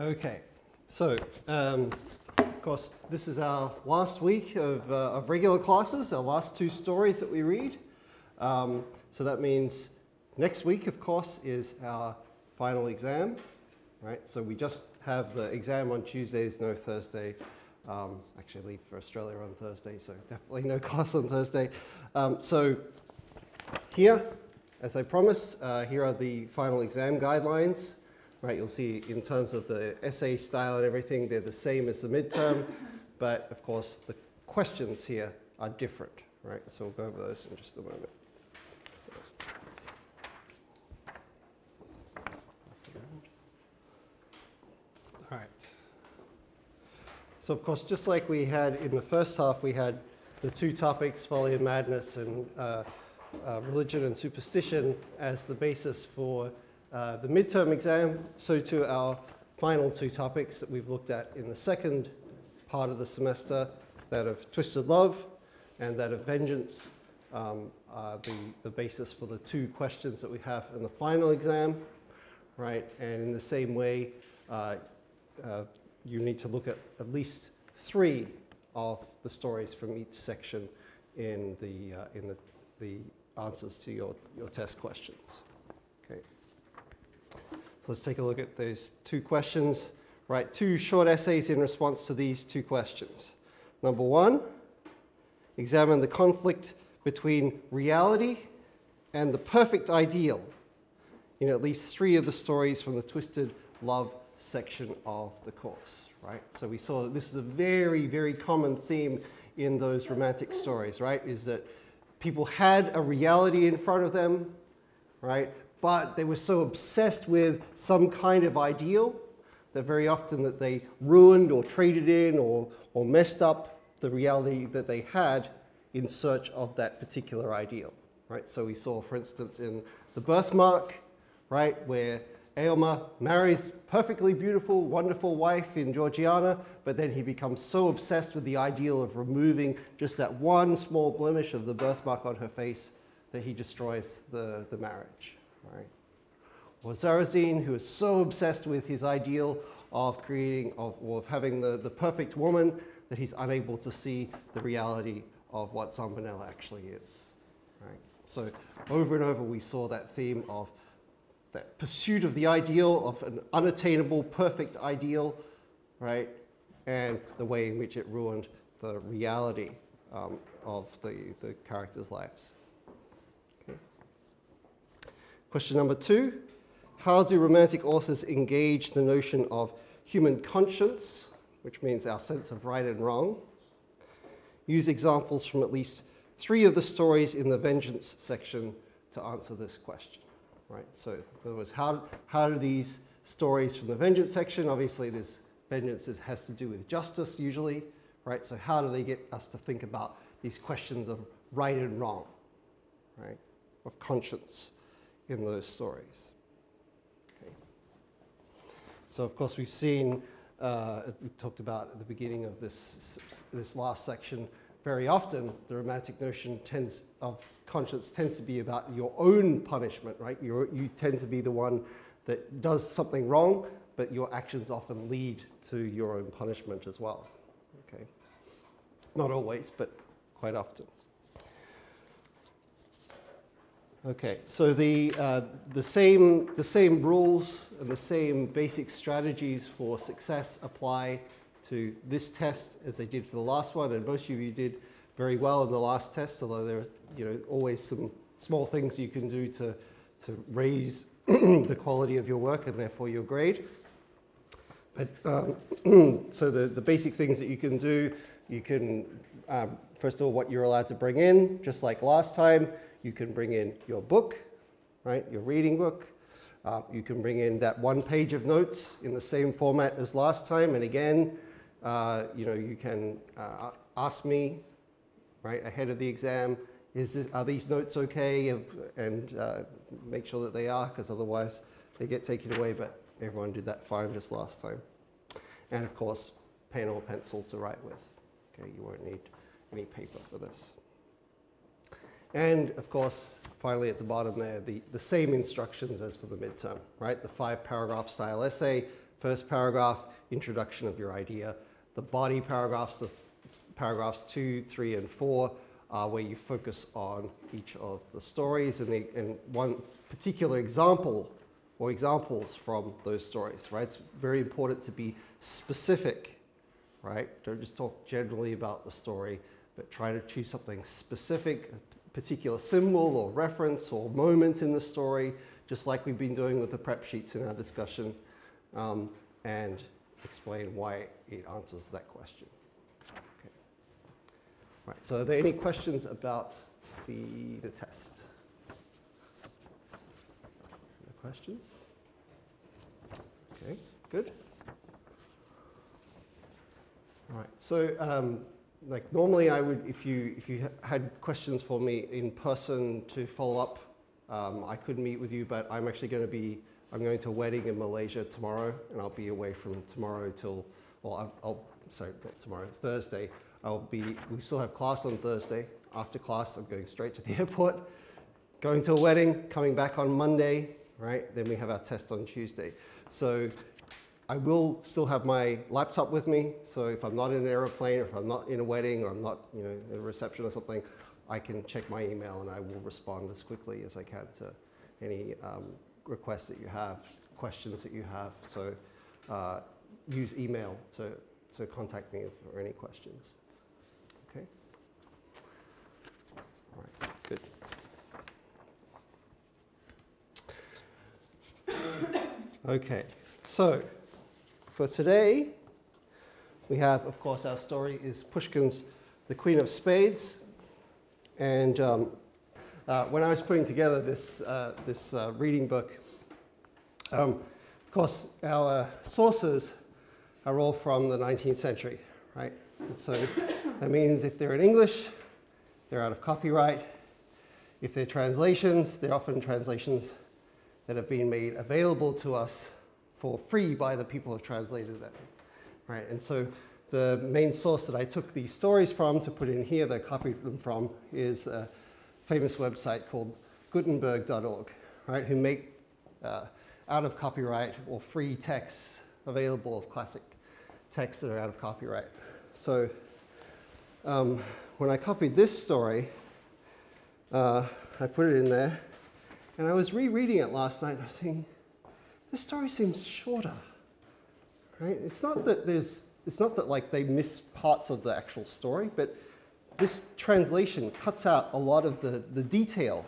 Okay, so of course this is our last week of regular classes, our last two stories that we read. So that means next week, of course, is our final exam, right? So we just have the exam on Tuesdays, no Thursday. Actually, I leave for Australia on Thursday, so definitely no class on Thursday. So here, as I promised, here are the final exam guidelines. Right, you'll see in terms of the essay style and everything, they're the same as the midterm, but of course the questions here are different, right? So we'll go over those in just a moment. All right. So of course, just like we had in the first half, we had the two topics, folly and madness, and religion and superstition as the basis for the midterm exam, so to our final two topics that we've looked at in the second part of the semester, that of twisted love and that of vengeance, are the basis for the two questions that we have in the final exam, right? And in the same way, you need to look at least three of the stories from each section in the answers to your test questions. Okay. So let's take a look at those two questions. Write two short essays in response to these two questions. Number one, examine the conflict between reality and the perfect ideal in at least three of the stories from the twisted love section of the course, right? So we saw that this is a very, very common theme in those romantic stories, right? Is that people had a reality in front of them, right? But they were so obsessed with some kind of ideal that very often that they ruined or traded in or messed up the reality that they had in search of that particular ideal, right? So we saw, for instance, in The Birthmark, right, where Aylmer marries perfectly beautiful, wonderful wife in Georgiana, but then he becomes so obsessed with the ideal of removing just that one small blemish of the birthmark on her face that he destroys the marriage. Right? Or Zarazine, who is so obsessed with his ideal of creating, of having the perfect woman, that he's unable to see the reality of what Zambonella actually is. Right? So over and over we saw that theme of that pursuit of the ideal, of an unattainable, perfect ideal, right? And the way in which it ruined the reality of the characters' lives. Question number two, how do romantic authors engage the notion of human conscience, which means our sense of right and wrong? Use examples from at least three of the stories in the vengeance section to answer this question, right? So in other words, how do these stories from the vengeance section, obviously this vengeance has to do with justice usually, right? So how do they get us to think about these questions of right and wrong, right? Of conscience in those stories. Okay. So of course we've seen, we talked about at the beginning of this last section, very often the romantic notion of conscience tends to be about your own punishment, right? You tend to be the one that does something wrong, but your actions often lead to your own punishment as well. Okay. Not always, but quite often. Okay, so the same rules and the same basic strategies for success apply to this test as they did for the last one, and most of you did very well in the last test, although there are always some small things you can do to raise the quality of your work and therefore your grade. But so the basic things that you can do, you can first of all what you're allowed to bring in, just like last time. You can bring in your book, right, your reading book. You can bring in that one page of notes in the same format as last time. And again, you can ask me, right, ahead of the exam, are these notes okay? And make sure that they are, because otherwise they get taken away. But everyone did that fine just last time. And of course, pen or pencil to write with. Okay, you won't need any paper for this. And of course, finally at the bottom there, the same instructions as for the midterm, right? The 5-paragraph style essay first paragraph, introduction of your idea. The body paragraphs, the paragraphs 2, 3, and 4, are where you focus on each of the stories and one particular example or examples from those stories, right? It's very important to be specific, right? Don't just talk generally about the story, but try to choose something specific, a particular symbol or reference or moment in the story, just like we've been doing with the prep sheets in our discussion, and explain why it answers that question. Okay. Right, so are there any questions about the test? No questions? Okay, good. All right, so like normally I would, if you had questions for me in person to follow up, I could meet with you, but I'm actually going to a wedding in Malaysia tomorrow, and I'll be away from tomorrow till, well, sorry, not tomorrow, Thursday. We still have class on Thursday. After class, I'm going straight to the airport, going to a wedding, coming back on Monday, right? Then we have our test on Tuesday. So I will still have my laptop with me, so if I'm not in an aeroplane, or if I'm not in a wedding, or I'm not, in a reception or something, I can check my email and I will respond as quickly as I can to any requests that you have, questions that you have. So use email to contact me for any questions. Okay? All right, good. Okay, so for today, we have, of course, our story is Pushkin's The Queen of Spades. And when I was putting together this reading book, of course, our sources are all from the 19th century, right? And so that means if they're in English, they're out of copyright. If they're translations, they're often translations that have been made available to us for free by the people who have translated them, right? And so the main source that I took these stories from to put in here, that I copied them from, is a famous website called Gutenberg.org, right? Who make out of copyright or free texts available of classic texts that are out of copyright. So when I copied this story, I put it in there, and I was rereading it last night, and I was thinking, this story seems shorter, right? It's not that like they miss parts of the actual story, but this translation cuts out a lot of the detail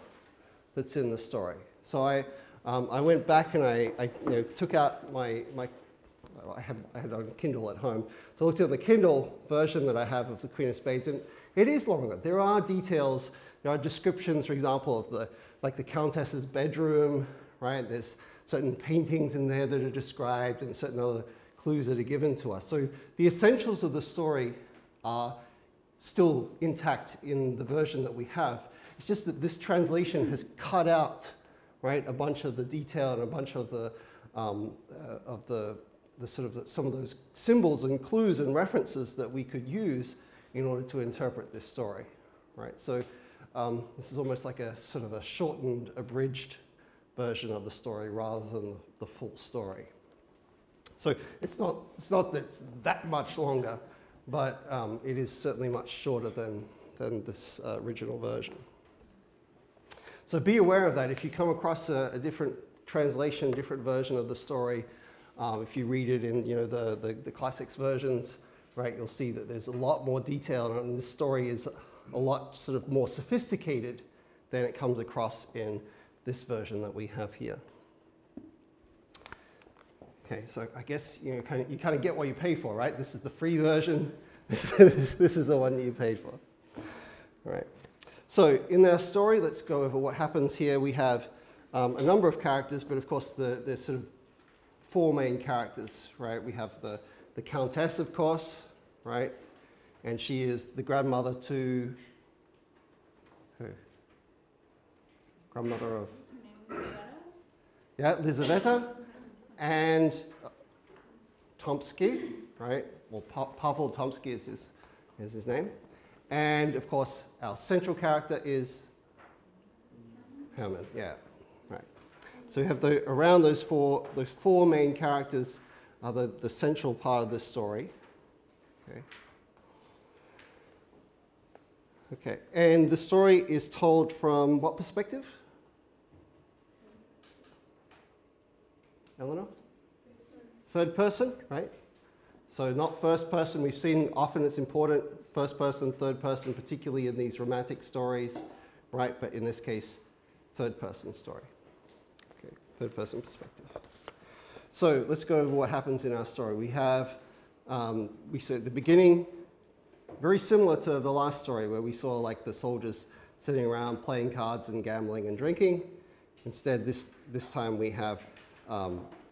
that's in the story. So I went back and I took out I had it on Kindle at home. So I looked at the Kindle version that I have of The Queen of Spades, and it is longer. There are details, there are descriptions, for example, of the Countess's bedroom, right? There's certain paintings in there that are described and certain other clues that are given to us. So the essentials of the story are still intact in the version that we have. It's just that this translation has cut out, right, a bunch of the detail and a bunch of some of those symbols and clues and references that we could use in order to interpret this story, right? So this is almost like a sort of a shortened, abridged version of the story rather than the full story. So it's not that it's that much longer, but it is certainly much shorter than this original version. So be aware of that. If you come across a different translation, different version of the story, if you read it in the classics versions, right, you'll see that there's a lot more detail, and the story is a lot sort of more sophisticated than it comes across in this version that we have here. Okay, so I guess you kind of get what you pay for, right? This is the free version. This is the one that you paid for. All right. So in our story, let's go over what happens here. We have a number of characters, but of course there's sort of four main characters, right? We have the Countess, of course, right? And she is the grandmother to who? Grandmother of? Yeah, Lizaveta. And Tomsky, right? Well, Pavel Tomsky is his name. And of course, our central character is Herman. Yeah, right. So we have around those four main characters. are the central part of this story. Okay. Okay, and the story is told from what perspective? Eleanor? Third person, right? So not first person. We've seen often it's important, first person, third person, particularly in these romantic stories, right? But in this case, third person story. Okay, third person perspective. So let's go over what happens in our story. We have, we saw at the beginning, very similar to the last story where we saw like the soldiers sitting around playing cards and gambling and drinking. Instead, this time we have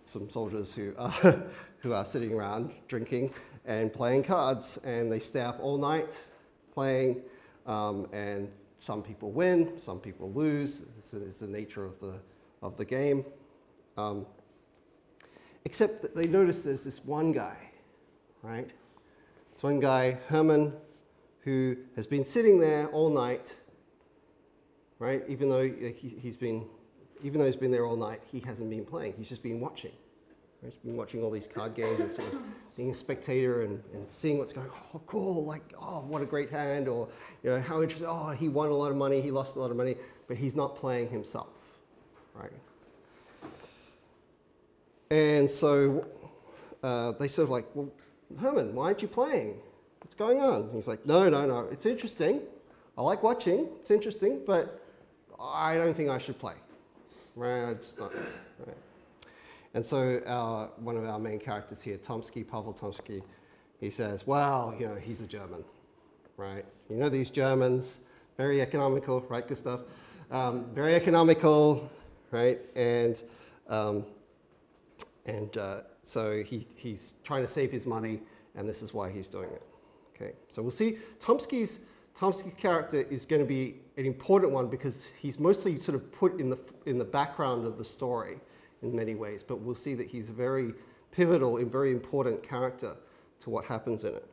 some soldiers who are sitting around drinking and playing cards, and they stay up all night playing, and some people win, some people lose. It's the nature of the game. Except that they notice there's this one guy, right? This one guy, Herman, who has been sitting there all night, right? Even though he's been there all night, he hasn't been playing. He's just been watching. He's been watching all these card games and sort of being a spectator and seeing what's going on. Oh, cool, like, oh, what a great hand, or, you know, how interesting, oh, he won a lot of money, he lost a lot of money, but he's not playing himself, right? And so they sort of like, well, Herman, why aren't you playing? What's going on? And he's like, no, it's interesting. I like watching, it's interesting, but I don't think I should play. Right, it's not, right. And so one of our main characters here, Tomsky, Pavel Tomsky, he says, well, you know, he's a German, right? You know these Germans, very economical, right, Gustav? Very economical, right? And so he's trying to save his money, and this is why he's doing it. Okay, so we'll see Tomsky's character is going to be an important one because he's mostly sort of put in the background of the story in many ways, but we'll see that he's a very pivotal and very important character to what happens in it.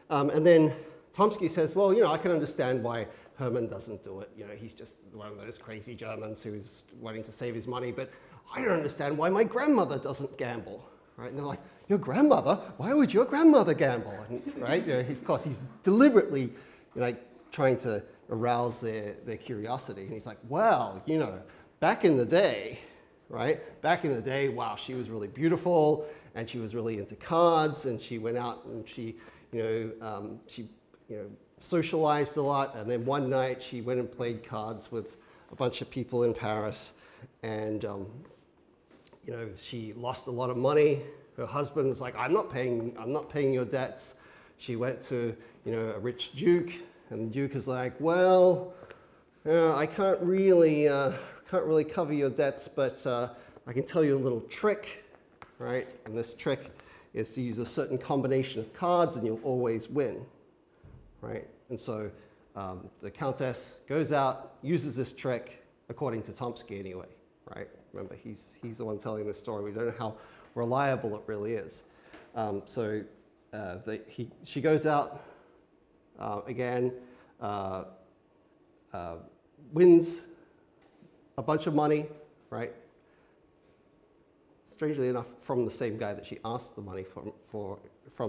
And then Tomsky says, well, you know, I can understand why Herman doesn't do it. You know, he's just one of those crazy Germans who's wanting to save his money, but I don't understand why my grandmother doesn't gamble, right? And they're like, your grandmother? Why would your grandmother gamble? And, right? You know, of course, he's deliberately, like, trying to arouse their curiosity. And he's like, well, you know, back in the day, right? Back in the day, wow, she was really beautiful, and she was really into cards, and she went out and she socialized a lot, and then one night she went and played cards with a bunch of people in Paris, and you know, she lost a lot of money. Her husband was like, I'm not paying your debts. She went to, you know, a rich duke, and the duke is like, well, I can't really cover your debts, but I can tell you a little trick, right? And this trick is to use a certain combination of cards, and you'll always win, right? And so the Countess goes out, uses this trick, according to Tomsky anyway, right? Remember, he's the one telling this story. We don't know how reliable it really is. She goes out again, wins a bunch of money, right? Strangely enough, from the same guy that she asked the money from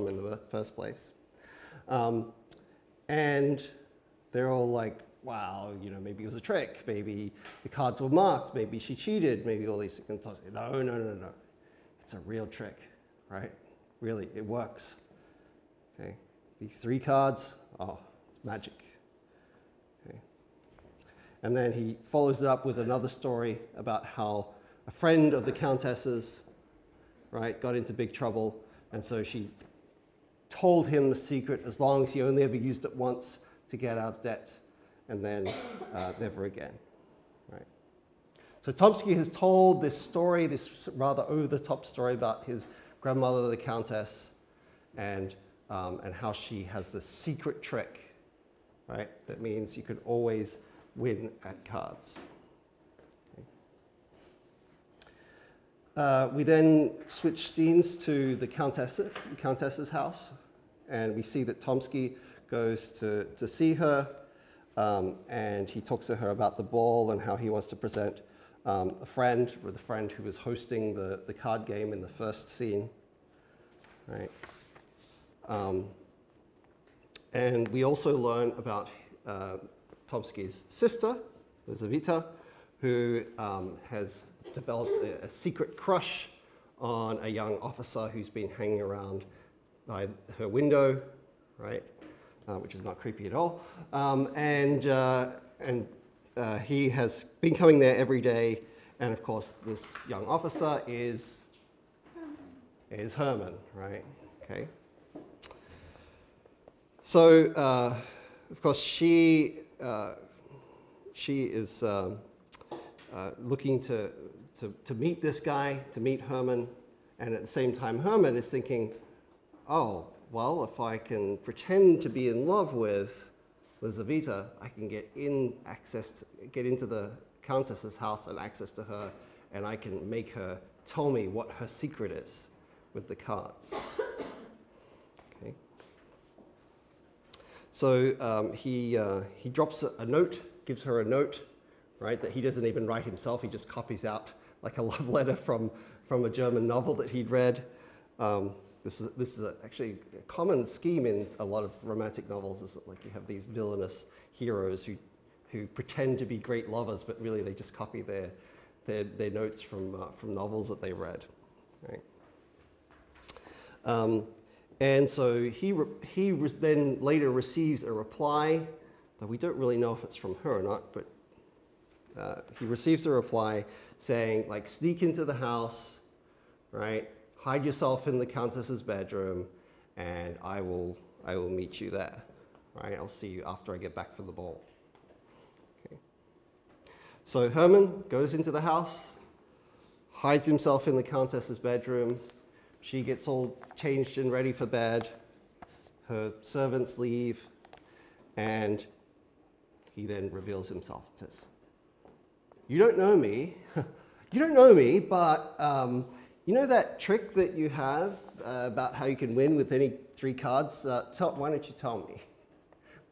in the first place. And they're all like, wow, you know, maybe it was a trick, maybe the cards were marked, maybe she cheated, maybe all these things. No. It's a real trick, right? Really, it works. Okay, these 3 cards, oh, it's magic. Okay. And then he follows it up with another story about how a friend of the Countess's, right, got into big trouble, and so she told him the secret as long as he only ever used it once to get out of debt, and then never again, right? So Tomsky has told this story, this rather over-the-top story about his grandmother, the Countess, and how she has this secret trick, right? That means you could always win at cards. Okay. We then switch scenes to the Countess's house, and we see that Tomsky goes to see her, and he talks to her about the ball and how he wants to present a friend, with a friend who was hosting the card game in the first scene, right? And we also learn about Tomsky's sister, Lizaveta, who has developed a secret crush on a young officer who's been hanging around by her window, right? Which is not creepy at all. He has been coming there every day, and of course, this young officer is Herman, right? Okay. So, of course, she is looking to meet this guy, to meet Herman, and at the same time, Herman is thinking, oh, well, if I can pretend to be in love with Lizaveta, I can get into the Countess's house and access to her, and I can make her tell me what her secret is with the cards. Okay. So he drops a note, gives her a note, right, that he doesn't even write himself. He just copies out like a love letter from a German novel that he'd read. This is actually a common scheme in a lot of romantic novels, is that like you have these villainous heroes who pretend to be great lovers, but really they just copy their notes from novels that they read. Right? And so he then later receives a reply, though we don't really know if it's from her or not, but he receives a reply saying, like, sneak into the house, right? Hide yourself in the Countess's bedroom, and I will meet you there, right? I'll see you after I get back from the ball. Okay. So Herman goes into the house, hides himself in the Countess's bedroom. She gets all changed and ready for bed. Her servants leave, and he then reveals himself and says, "You don't know me. You don't know me, but you know that trick that you have about how you can win with any 3 cards? Why don't you tell me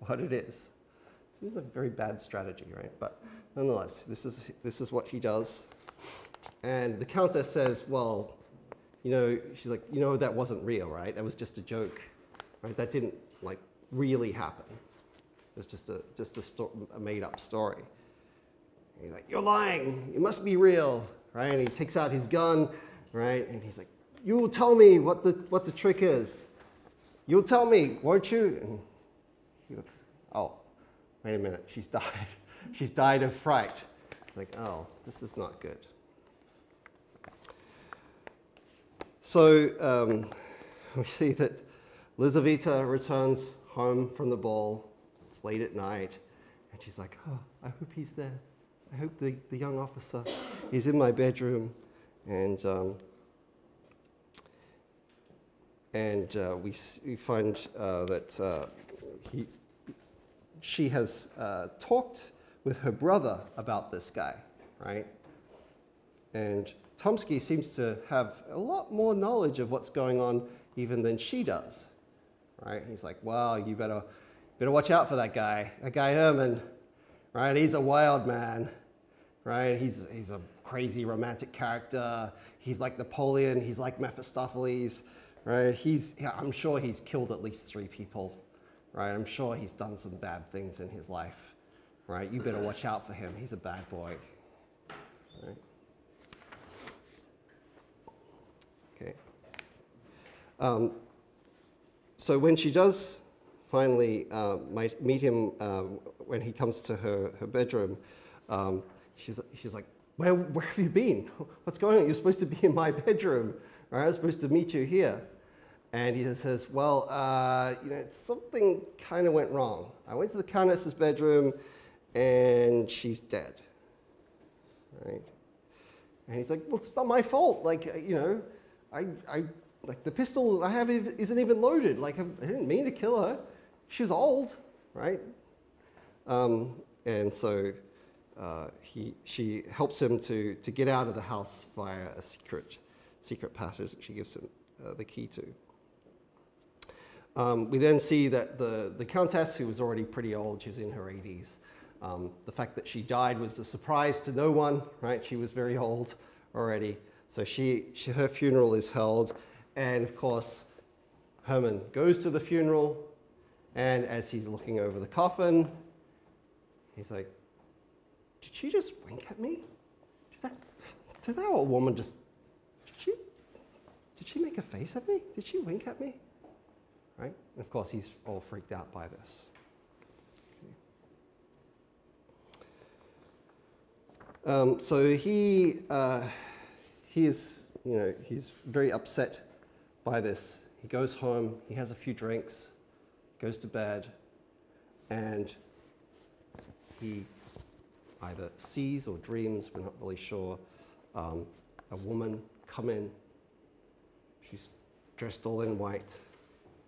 what it is?" This is a very bad strategy, right? But nonetheless, this is what he does. And the Countess says, "Well, she's like, that wasn't real, right? That was just a joke, right? That didn't like really happen. It was just a made-up story." And he's like, "You're lying. It must be real, right?" And he takes out his gun, right? And he's like, "You will tell me what the trick is. You'll tell me, won't you?" And he looks, "Oh, wait a minute. She's died. She's died of fright." It's like, oh, this is not good. So we see that Lizaveta returns home from the ball. It's late at night, and she's like, "Oh, I hope he's there. I hope the young officer is in my bedroom." And we find that she has talked with her brother about this guy, right? And Tomsky seems to have a lot more knowledge of what's going on even than she does, right? He's like, "Wow, you better watch out for that guy Herman, right? He's a wild man, right? He's a crazy romantic character. He's like Napoleon. He's like Mephistopheles, right? I'm sure he's killed at least 3 people, right? I'm sure he's done some bad things in his life, right? You better watch out for him. He's a bad boy, right?" Okay. So when she does finally meet him when he comes to her bedroom, she's like, where have you been? What's going on? You're supposed to be in my bedroom, right? I was supposed to meet you here. And he says, "Well, something kind of went wrong. I went to the Countess's bedroom, and she's dead, right?" And he's like, "Well, it's not my fault. Like, like the pistol I have isn't even loaded. Like, I didn't mean to kill her. She's old, right?" And so she helps him to get out of the house via a secret passage that she gives him the key to. We then see that the Countess, who was already pretty old, she was in her 80s, The fact that she died was a surprise to no one, right? She was very old already. So her funeral is held, and of course, Herman goes to the funeral, and as he's looking over the coffin, he's like, did she just wink at me? Did that old woman just, did she make a face at me? Did she wink at me? Right? And of course, he's all freaked out by this. So he's very upset by this. He goes home, he has a few drinks, goes to bed, and he either sees or dreams, we're not really sure, a woman come in. She's dressed all in white.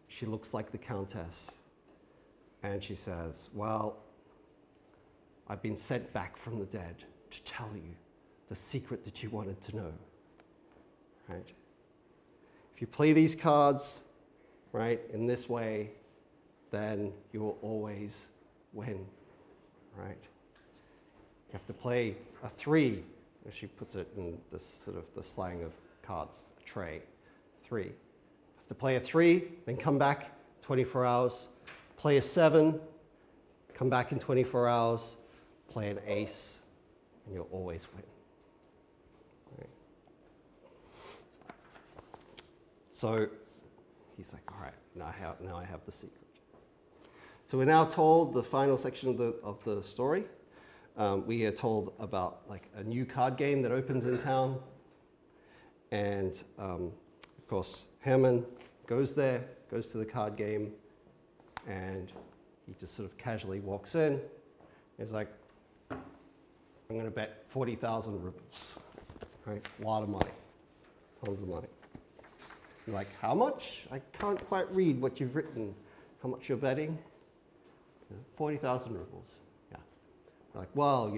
She looks like the Countess. And she says, well, I've been sent back from the dead to tell you the secret that you wanted to know, right? If you play these cards, right, in this way, then you will always win, right? You have to play a 3, as she puts it in this sort of the slang of cards, a tray, 3. You have to play a 3, then come back 24 hours, play a 7, come back in 24 hours, play an ace, and you'll always win. Right. So he's like, all right, now I have the secret. So we're now told the final section of the story. We are told about like a new card game that opens in town. And of course, Herman goes there, goes to the card game, and he just sort of casually walks in. He's like, I'm going to bet 40,000 rubles, right? A lot of money, tons of money. You're like, how much? I can't quite read what you've written. How much you're betting? 40,000 rubles. Yeah. They're like, well,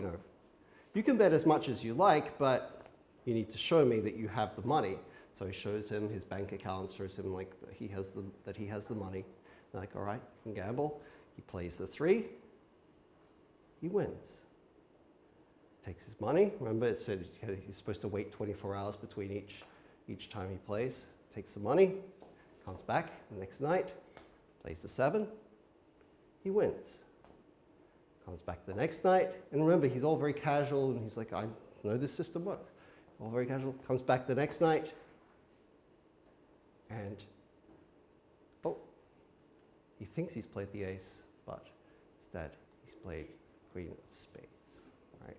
you can bet as much as you like, but you need to show me that you have the money. So he shows him his bank account, shows him like that he has the money. They're like, all right, you can gamble. He plays the 3. He wins. Takes his money. Remember, it said he's supposed to wait 24 hours between each time he plays. Takes the money, comes back the next night, plays the 7. He wins. Comes back the next night, and remember, he's all very casual, and he's like, I know this system works. All very casual. Comes back the next night, and he thinks he's played the ace, but instead he's played Queen of Spades, right?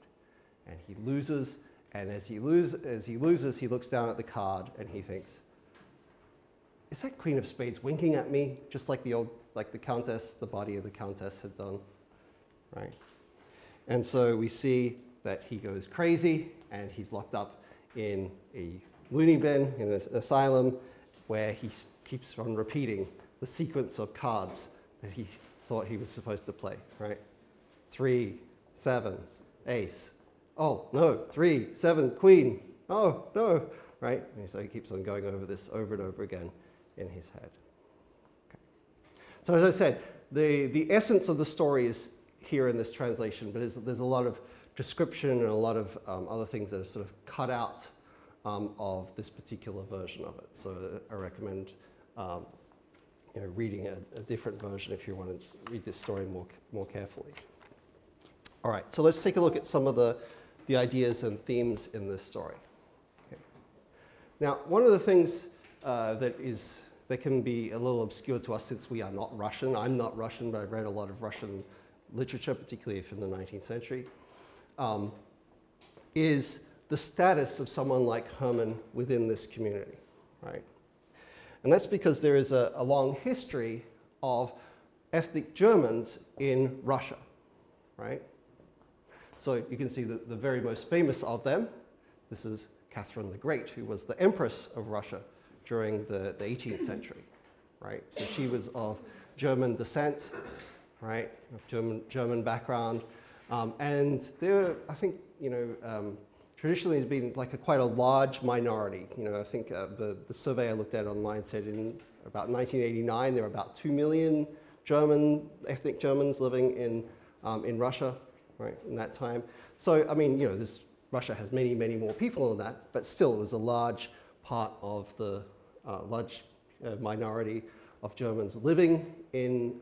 And he loses, and as he loses, he looks down at the card and he thinks, is that Queen of Spades winking at me, just like the Countess, the body of the Countess had done, right? And so we see that he goes crazy, and he's locked up in a loony bin, in an asylum, where he keeps on repeating the sequence of cards that he thought he was supposed to play, right? 3, 7, ace. Oh, no, 3, 7, queen. Oh, no, right? And so he keeps on going over this over and over again in his head. Okay. So as I said, the essence of the story is here in this translation, but there's a lot of description and a lot of other things that are sort of cut out of this particular version of it. So I recommend reading a different version if you want to read this story more carefully. All right, so let's take a look at some of the ideas and themes in this story. Okay. Now, one of the things that can be a little obscure to us since we are not Russian. I'm not Russian, but I've read a lot of Russian literature, particularly from the 19th century, is the status of someone like Herman within this community, right? And that's because there is a long history of ethnic Germans in Russia, right? So you can see the very most famous of them. This is Catherine the Great, who was the Empress of Russia during the 18th century, right? So she was of German descent, right? Of German background. And there, I think, traditionally has been like quite a large minority. I think the survey I looked at online said in about 1989 there were about 2 million ethnic Germans living in Russia, right, in that time. So, I mean, you know, Russia has many, many more people than that, but still it was a large part of the large minority of Germans living in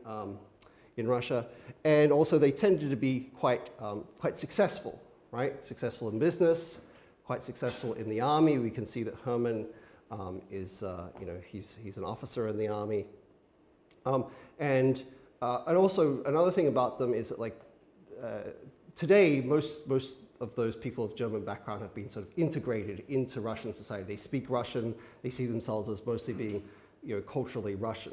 Russia. And also they tended to be quite successful, right? Successful in business, quite successful in the army. We can see that Hermann is, you know, he's an officer in the army. And also another thing about them is that, like, today most of those people of German background have been sort of integrated into Russian society. They speak Russian. They see themselves as mostly being, you know, culturally Russian,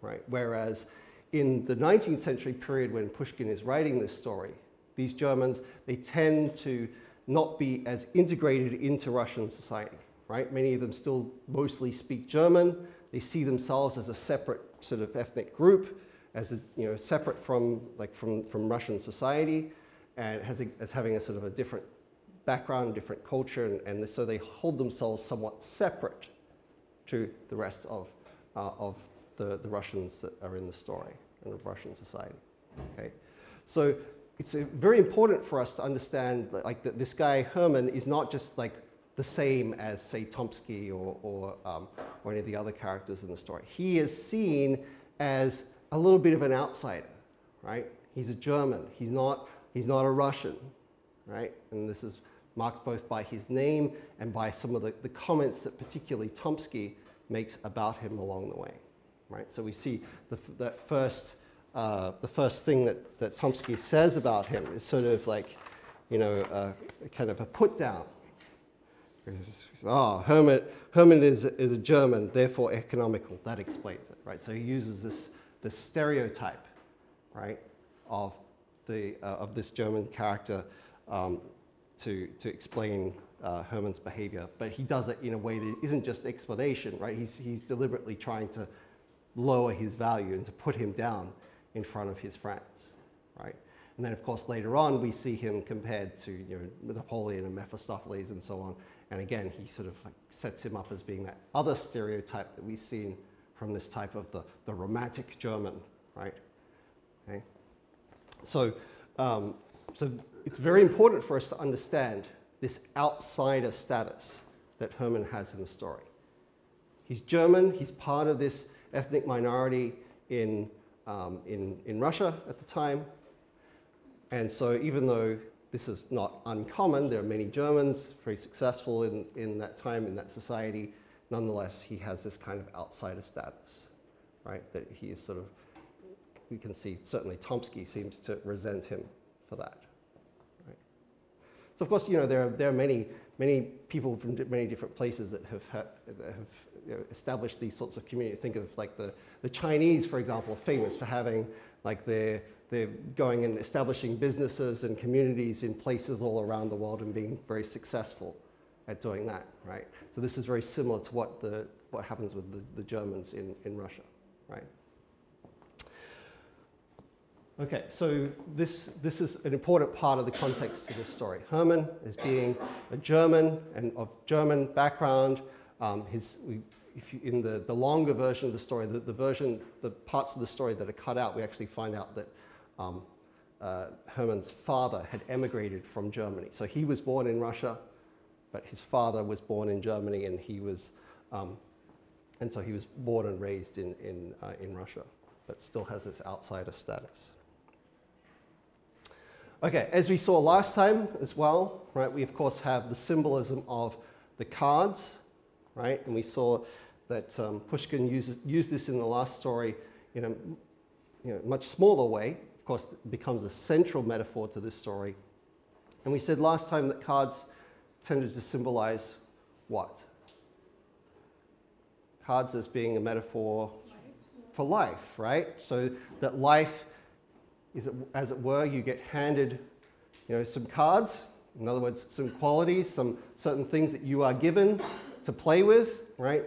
right? Whereas in the 19th century period when Pushkin is writing this story, these Germans, they tend to not be as integrated into Russian society, right? Many of them still mostly speak German. They see themselves as a separate sort of ethnic group, as a, you know, separate from Russian society, and as having a sort of a different background, different culture, and so they hold themselves somewhat separate to the rest of the Russians that are in the story and of Russian society. Okay, so it's very important for us to understand, like, that this guy Hermann is not just like the same as, say, Tomsky or any of the other characters in the story. He is seen as a little bit of an outsider, right? He's a German. He's not a Russian, right? And this is marked both by his name and by some of the comments that particularly Tomsky makes about him along the way, right? So we see the first thing that Tomsky says about him is sort of like, you know, kind of a put down. He says, oh, Hermann is a German, therefore economical. That explains it, right? So he uses this stereotype, right, of this German character to explain Hermann's behavior, but he does it in a way that isn't just explanation, right? He's deliberately trying to lower his value and to put him down in front of his friends, right? And then, of course, later on we see him compared to, you know, Napoleon and Mephistopheles and so on. And again, he sort of like sets him up as being that other stereotype that we've seen from this type of the romantic German, right? Okay. So it's very important for us to understand this outsider status that Hermann has in the story. He's German. He's part of this ethnic minority in Russia at the time. And so even though this is not uncommon, there are many Germans very successful in that time, in that society, nonetheless, he has this kind of outsider status, right? That he is sort of, we can see certainly Tomsky seems to resent him for that, right? So of course, you know, there are many people from many different places that have you know, established these sorts of communities. Think of like the Chinese, for example, are famous for having like they're going and establishing businesses and communities in places all around the world and being very successful at doing that, right? So this is very similar to what happens with the Germans in Russia, right? Okay, so this is an important part of the context to this story. Hermann is being a German and of German background. In the longer version of the story, the parts of the story that are cut out, we actually find out that Hermann's father had emigrated from Germany. So he was born in Russia, but his father was born in Germany, and so he was born and raised in Russia, but still has this outsider status. Okay, as we saw last time as well, right? We of course have the symbolism of the cards, right? And we saw that Pushkin used this in the last story in a much smaller way. Of course, it becomes a central metaphor to this story. And we said last time that cards tended to symbolize what? Cards as being a metaphor for life, right? So that life is, as it were, you get handed, you know, some cards. In other words, some qualities, some certain things that you are given to play with, right?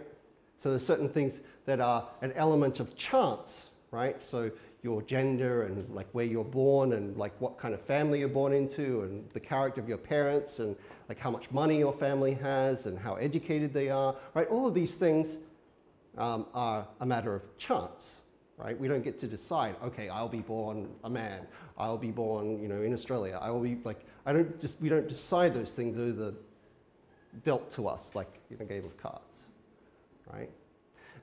So there's certain things that are an element of chance, right? So your gender and like where you're born and like what kind of family you're born into and the character of your parents and like how much money your family has and how educated they are, right? All of these things are a matter of chance, right? We don't get to decide, okay, I'll be born a man, I'll be born, you know, in Australia, I will be like, we don't decide those things, those are dealt to us like in a game of cards, right?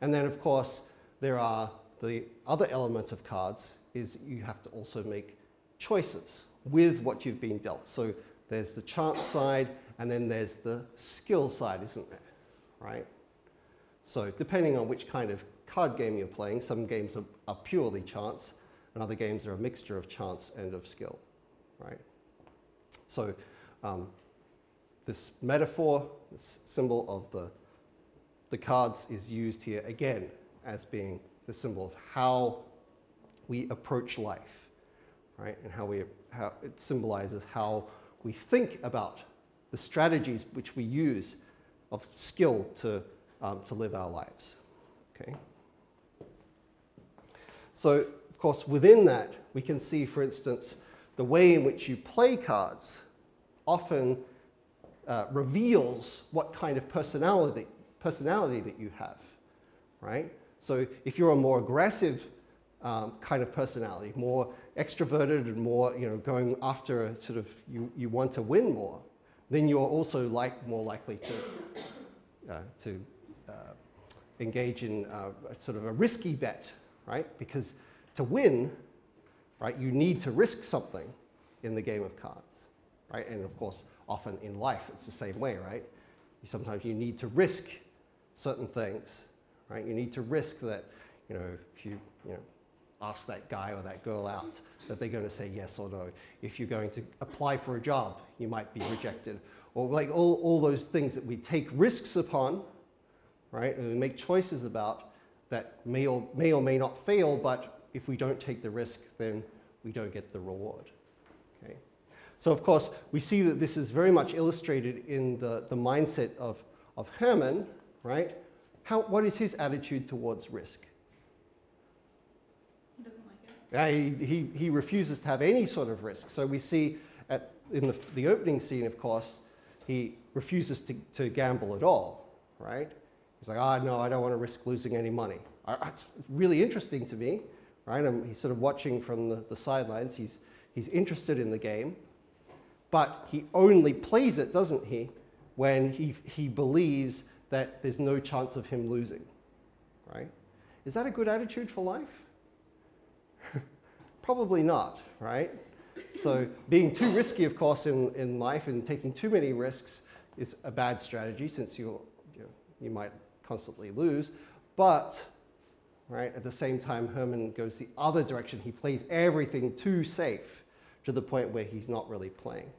And then of course, there are the other elements of cards is you have to also make choices with what you've been dealt. So there's the chance side and then there's the skill side, isn't there, right? So depending on which kind of card game you're playing, some games are purely chance and other games are a mixture of chance and of skill, right? So this metaphor, this symbol of the cards is used here again as being the symbol of how we approach life, right? And how it symbolizes how we think about the strategies which we use of skill to live our lives, okay? So, of course, within that, we can see, for instance, the way in which you play cards often reveals what kind of personality that you have, right? So if you're a more aggressive kind of personality, more extroverted and more, you know, going after a sort of, you want to win more, then you're also more likely to engage in sort of a risky bet, right? Because to win, right, you need to risk something in the game of cards, right? And of course, often in life, it's the same way, right? Sometimes you need to risk certain things, right? You need to risk that, you know, if you ask that guy or that girl out, that they're going to say yes or no. If you're going to apply for a job, you might be rejected. Or like all those things that we take risks upon, right? And we make choices about that may or may not fail, but if we don't take the risk, then we don't get the reward, okay? So of course, we see that this is very much illustrated in the mindset of Herman, right? What is his attitude towards risk? He doesn't like it. He refuses to have any sort of risk. So we see in the opening scene, of course, he refuses to gamble at all, right? He's like, no, I don't want to risk losing any money. It's really interesting to me, right? He's sort of watching from the sidelines. He's interested in the game, but he only plays it, doesn't he, when he believes that there's no chance of him losing, right? Is that a good attitude for life? Probably not, right? So being too risky, of course, in life and taking too many risks is a bad strategy since you might constantly lose. But, right, at the same time, Herman goes the other direction. He plays everything too safe to the point where he's not really playing.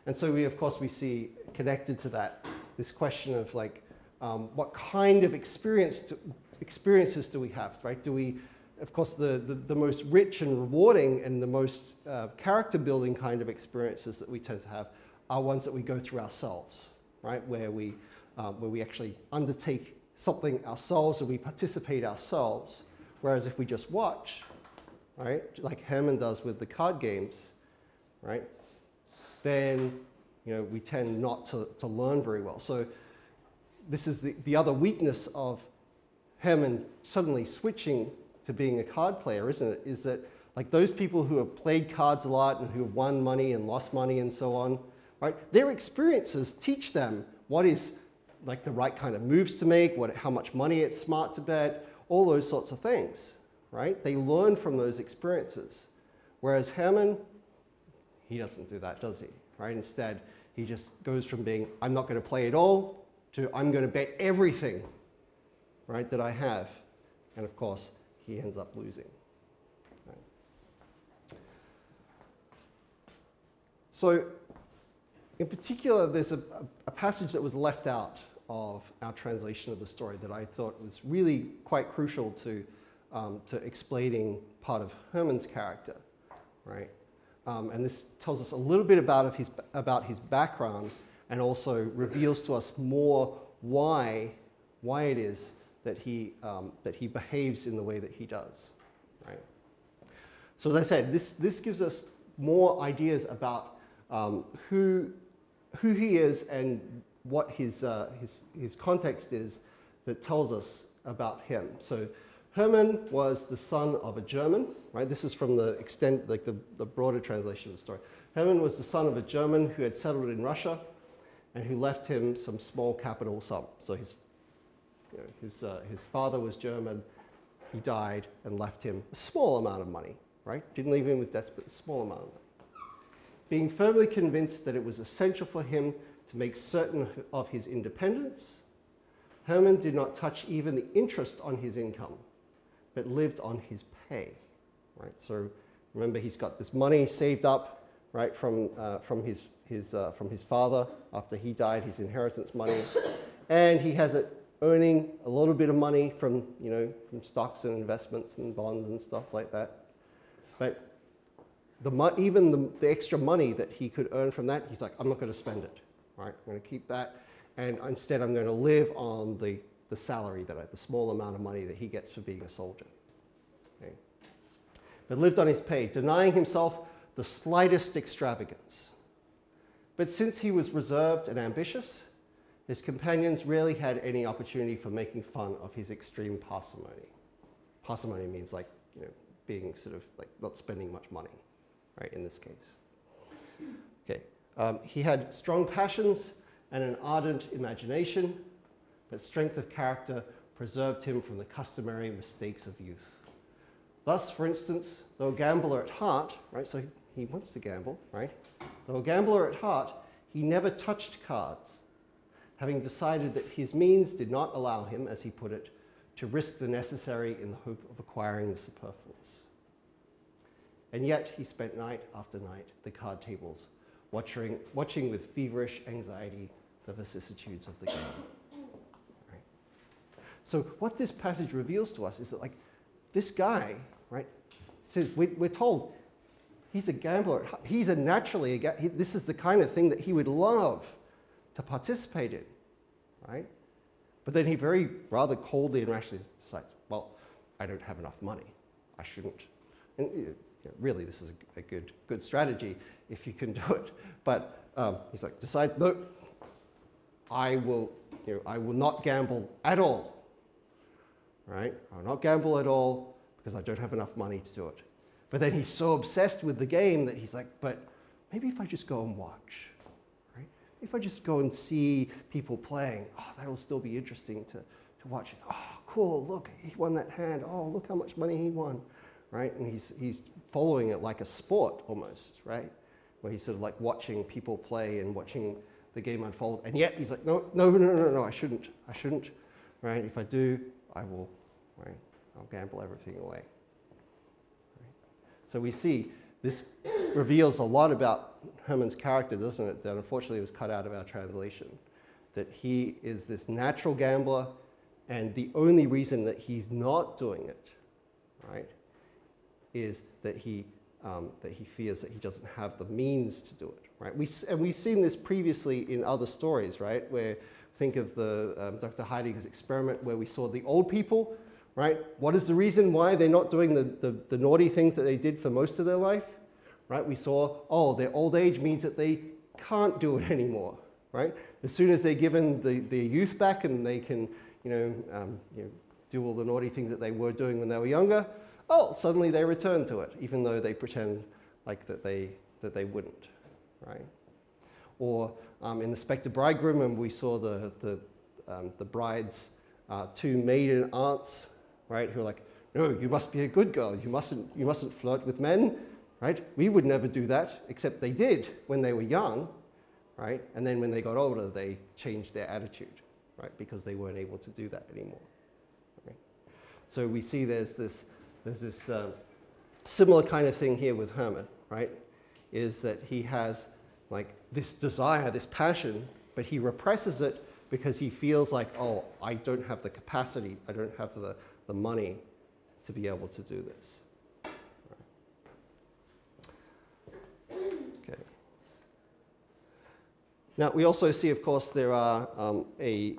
And so we see connected to that this question of like, what kind of experiences do we have, right? Do we, of course, the most rich and rewarding and the most character building kind of experiences that we tend to have are ones that we go through ourselves, right? Where we actually undertake something ourselves and we participate ourselves. Whereas if we just watch, right, like Herman does with the card games, right, then we tend not to learn very well. So this is the other weakness of Herman suddenly switching to being a card player, isn't it? Is that like those people who have played cards a lot and who have won money and lost money and so on, right? Their experiences teach them what is like the right kind of moves to make, how much money it's smart to bet, all those sorts of things, right? They learn from those experiences. Whereas Herman, he doesn't do that, does he? Right? Instead, he just goes from being, I'm not going to play at all, to I'm going to bet everything, right, that I have. And of course, he ends up losing. Right? So, in particular, there's a passage that was left out of our translation of the story that I thought was really quite crucial to explaining part of Herman's character, right? And this tells us a little bit about his background and also reveals to us more why it is that he behaves in the way that he does, right? So as I said, this gives us more ideas about who he is and what his context is that tells us about him. So Hermann was the son of a German, right? This is from the the broader translation of the story. Hermann was the son of a German who had settled in Russia and who left him some small capital sum. So his father was German, he died and left him a small amount of money, right? Didn't leave him with debts, but a small amount of money. Being firmly convinced that it was essential for him to make certain of his independence, Hermann did not touch even the interest on his income, but lived on his pay, right? So remember, he's got this money saved up, right, from his father after he died, his inheritance money, and he has it earning a little bit of money from, from stocks and investments and bonds and stuff like that. But even the extra money that he could earn from that, he's like, I'm not going to spend it, right? I'm going to keep that, and instead I'm going to live on the salary, the small amount of money that he gets for being a soldier. Okay? But lived on his pay, denying himself the slightest extravagance. But since he was reserved and ambitious, his companions rarely had any opportunity for making fun of his extreme parsimony. Parsimony means being sort of not spending much money, right, in this case. Okay. He had strong passions and an ardent imagination, but strength of character preserved him from the customary mistakes of youth. Thus, for instance, though a gambler at heart, right, so he wants to gamble, right? Though a gambler at heart, he never touched cards, having decided that his means did not allow him, as he put it, to risk the necessary in the hope of acquiring the superfluous. And yet he spent night after night at the card tables, watching with feverish anxiety the vicissitudes of the game. Right? So what this passage reveals to us is that this guy, right, says we're told he's a gambler. He's this is the kind of thing that he would love to participate in, right? But then he rather coldly and rationally decides, well, I don't have enough money. I shouldn't. And really, this is a good strategy if you can do it. But he's decides, no, I will not gamble at all, right? I will not gamble at all because I don't have enough money to do it. But then he's so obsessed with the game that he's like, but maybe if I just go and watch, right? If I just go and see people playing, that'll still be interesting to watch. He's, cool, look, he won that hand. Oh, look how much money he won, right? And he's following it like a sport almost, right? Where he's sort of watching people play and watching the game unfold. And yet he's like, no, I shouldn't, right? If I do, I will, right? I'll gamble everything away. So we see this reveals a lot about Hermann's character, doesn't it? That unfortunately was cut out of our translation. That he is this natural gambler, and the only reason that he's not doing it, right, is that he fears that he doesn't have the means to do it, right? We've seen this previously in other stories, right? Where think of the Dr. Heidegger's experiment, where we saw the old people. Right? What is the reason why they're not doing the naughty things that they did for most of their life? Right? We saw, their old age means that they can't do it anymore. Right? As soon as they're given their youth back and they can, do all the naughty things that they were doing when they were younger, suddenly they return to it, even though they pretend that they wouldn't. Right? Or in The Spectre Bridegroom, when we saw the bride's two maiden aunts, right, who are like, no, you must be a good girl. You mustn't flirt with men, right? We would never do that, except they did when they were young, right? And then when they got older, they changed their attitude, right? Because they weren't able to do that anymore. Okay? So we see there's this similar kind of thing here with Hermann, right? Is that he has this desire, this passion, but he represses it because he feels like, I don't have the capacity, I don't have the money to be able to do this. Okay. Now, we also see, of course, there are a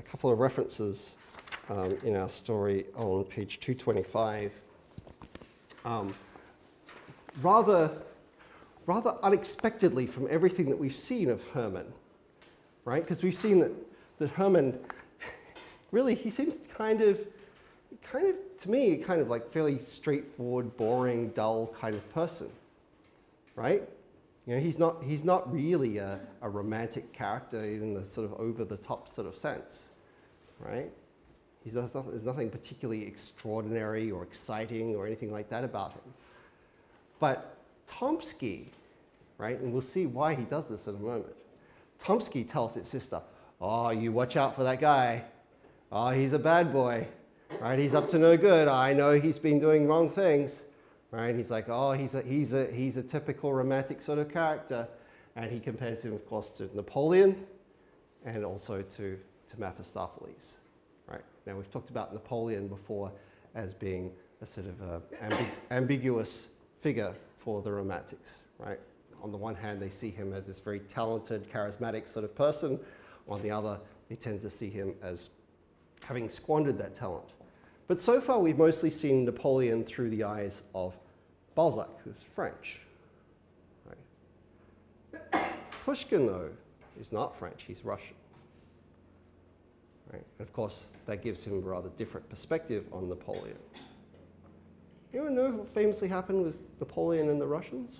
couple of references in our story on page 225. Rather unexpectedly from everything that we've seen of Hermann, right? Because we've seen that Hermann, really, he seems kind of kind of, to me, kind of like fairly straightforward, boring, dull kind of person, right? You know, he's not really a romantic character in the sort of over-the-top sort of sense, right? There's nothing particularly extraordinary or exciting or anything like that about him. But Tomsky, right, and we'll see why he does this in a moment. Tomsky tells his sister, oh, you watch out for that guy. Oh, he's a bad boy, right? He's up to no good. I know he's been doing wrong things, right? He's like, oh, he's a typical romantic sort of character. And he compares him, of course, to Napoleon and also to Mephistopheles, right? Now, we've talked about Napoleon before as being a sort of ambiguous figure for the Romantics, right? On the one hand, they see him as this very talented, charismatic sort of person. On the other, they tend to see him as having squandered that talent. But so far, we've mostly seen Napoleon through the eyes of Balzac, who's French. Right? Pushkin, though, is not French, he's Russian. Right? And of course, that gives him a rather different perspective on Napoleon. Anyone know what famously happened with Napoleon and the Russians?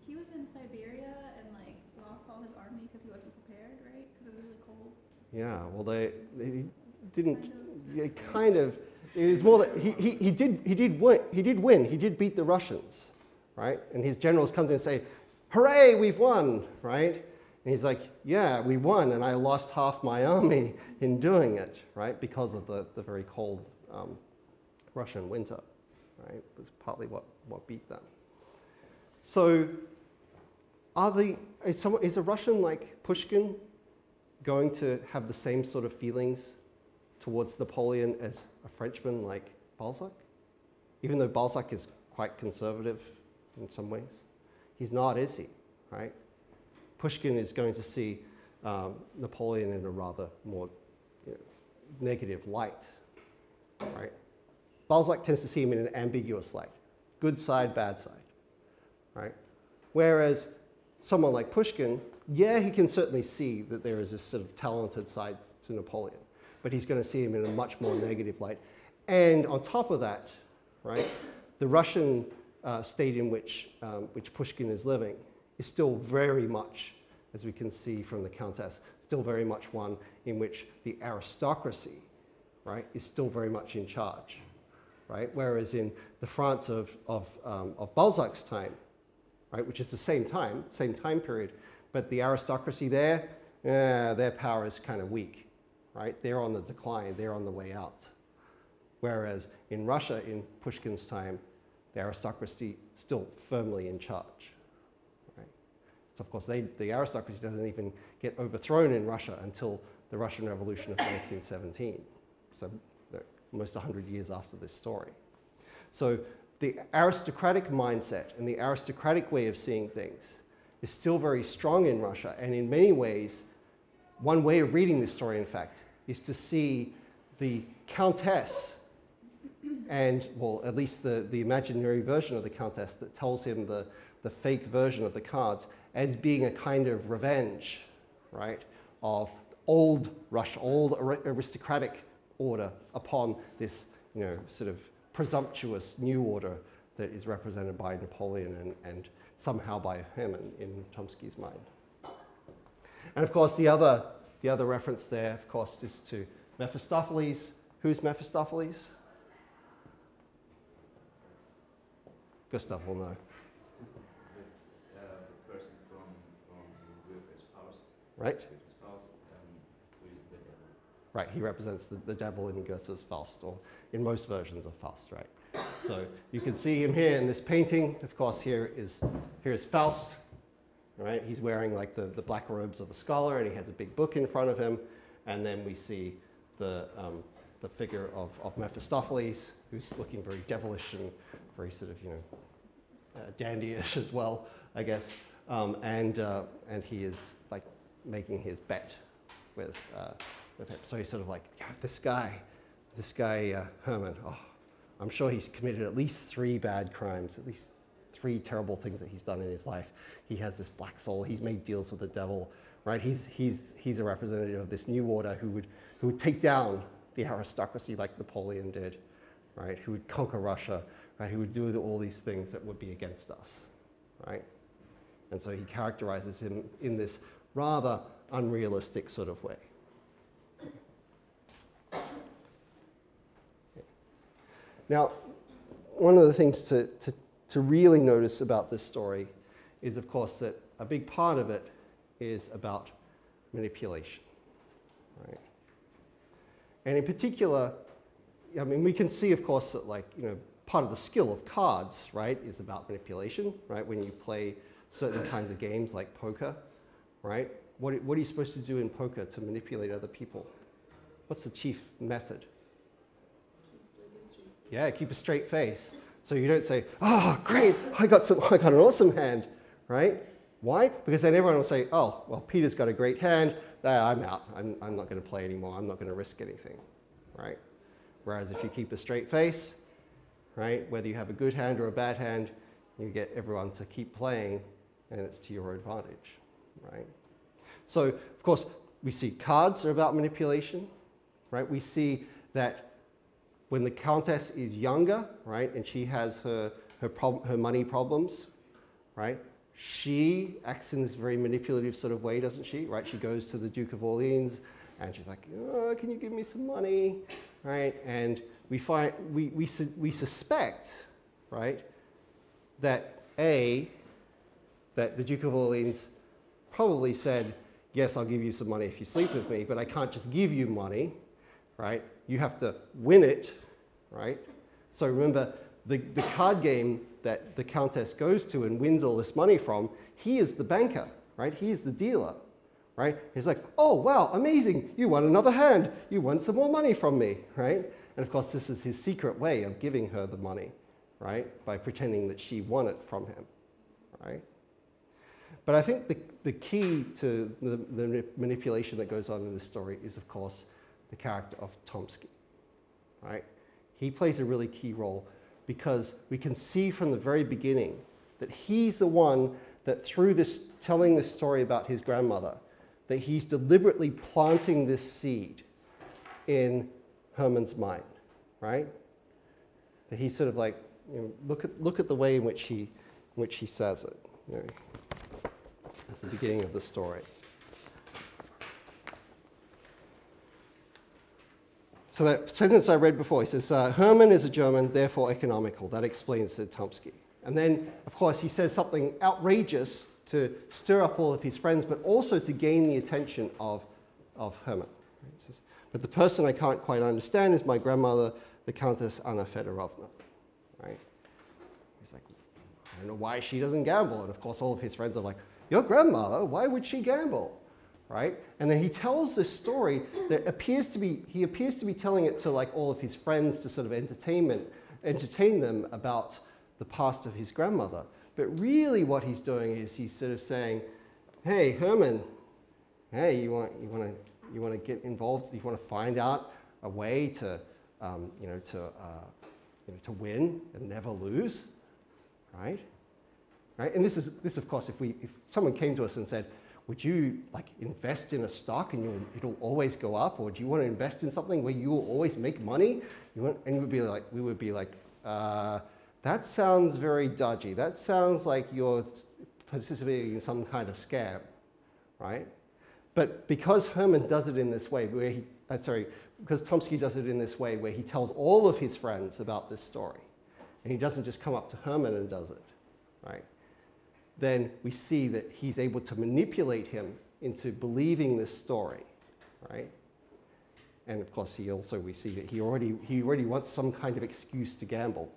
He was in Siberia and like lost all his army because he wasn't prepared, right? Because it was really cold. Yeah, well, they didn't. Kind of. It was more that he did win. He did beat the Russians, right? And his generals come to him and say, "Hooray, we've won!" Right? And he's like, "Yeah, we won, and I lost half my army in doing it, right? Because of the very cold Russian winter, right? It was partly what beat them." So, is a Russian like Pushkin going to have the same sort of feelings towards Napoleon as a Frenchman like Balzac? Even though Balzac is quite conservative in some ways. He's not, is he? Right? Pushkin is going to see Napoleon in a rather more negative light. Right? Balzac tends to see him in an ambiguous light. Good side, bad side. Right? Whereas someone like Pushkin, yeah, he can certainly see that there is this sort of talented side to Napoleon, but he's going to see him in a much more negative light. And on top of that, right, the Russian state in which Pushkin is living is still very much, as we can see from the Countess, still very much one in which the aristocracy, right, is still very much in charge, right? Whereas in the France of Balzac's time, right, which is the same time period, but the aristocracy there, their power is kind of weak, right? They're on the decline, they're on the way out. Whereas in Russia, in Pushkin's time, the aristocracy still firmly in charge, right? So of course, the aristocracy doesn't even get overthrown in Russia until the Russian Revolution of 1917. So almost 100 years after this story. So the aristocratic mindset and the aristocratic way of seeing things is still very strong in Russia. And in many ways, one way of reading this story, in fact, is to see the Countess and, well, at least the imaginary version of the Countess that tells him the fake version of the cards as being a kind of revenge, right, of old Russia, old aristocratic order upon this, sort of presumptuous new order that is represented by Napoleon and somehow by him in Tomsky's mind. And of course, the other reference there, of course, is to Mephistopheles. Who's Mephistopheles? Gustav will know. The person from Goethe's Faust. Right? Goethe's Faust, who is the devil. Right, he represents the devil in Goethe's Faust, or in most versions of Faust, right? So you can see him here in this painting. Of course, here is Faust, right? He's wearing like the black robes of a scholar, and he has a big book in front of him. And then we see the figure of Mephistopheles, who's looking very devilish and very sort of, dandyish as well, I guess. And he is like making his bet with him. So he's sort of like, yeah, this guy Herman, oh, I'm sure he's committed at least 3 bad crimes, at least 3 terrible things that he's done in his life. He has this black soul. He's made deals with the devil, right? He's a representative of this new order who would take down the aristocracy like Napoleon did, right? Who would conquer Russia, right? Who would do all these things that would be against us, right? And so he characterizes him in this rather unrealistic sort of way. Now, one of the things to really notice about this story is, of course, that a big part of it is about manipulation, right? And in particular, I mean, we can see, of course, that, like, you know, part of the skill of cards, right, is about manipulation, right? When you play certain kinds of games like poker, right? What are you supposed to do in poker to manipulate other people? What's the chief method? Yeah, keep a straight face. So you don't say, oh, great, I got an awesome hand, right? Why? Because then everyone will say, oh, well, Peter's got a great hand. I'm out. I'm not going to play anymore. I'm not going to risk anything, right? Whereas if you keep a straight face, right, whether you have a good hand or a bad hand, you get everyone to keep playing, and it's to your advantage, right? So, of course, we see cards are about manipulation, right? We see that when the Countess is younger, right, and she has her money problems, right, she acts in this very manipulative sort of way, doesn't she? Right? She goes to the Duke of Orleans, and she's like, oh, can you give me some money, right? And we suspect, right, that that the Duke of Orleans probably said, yes, I'll give you some money if you sleep with me, but I can't just give you money, right? You have to win it, right? So remember, the card game that the Countess goes to and wins all this money from, he is the banker, right? He is the dealer, right? He's like, oh, wow, amazing. You won another hand. You won some more money from me, right? And of course, this is his secret way of giving her the money, right? By pretending that she won it from him, right? But I think the key to the manipulation that goes on in this story is, of course, the character of Tomsky, right? He plays a really key role because we can see from the very beginning that he's the one that through this, telling this story about his grandmother, that he's deliberately planting this seed in Herman's mind, right? That he's sort of like, you know, look at the way in which he says it, you know, at the beginning of the story. So that sentence I read before, he says, Herman is a German, therefore economical. That explains the Tomsky. And then, of course, he says something outrageous to stir up all of his friends, but also to gain the attention of Herman. He says, but the person I can't quite understand is my grandmother, the Countess Anna Fedorovna. Right? He's like, I don't know why she doesn't gamble. And of course, all of his friends are like, your grandmother, why would she gamble? Right? And then he tells this story that he appears to be telling it to like all of his friends to sort of entertain them about the past of his grandmother. But really what he's doing is he's sort of saying, hey, Herman, hey, you want to get involved, you want to find out a way to, to win and never lose, right? Right? And this of course, if someone came to us and said, would you like invest in a stock and it'll always go up, or do you want to invest in something where you will always make money? And we would be like, that sounds very dodgy. That sounds like you're participating in some kind of scam, right? But because Herman does it in this way, because Tomsky does it in this way, where he tells all of his friends about this story, and he doesn't just come up to Herman and does it, right? Then we see that he's able to manipulate him into believing this story, right? And of course, we see that he already wants some kind of excuse to gamble,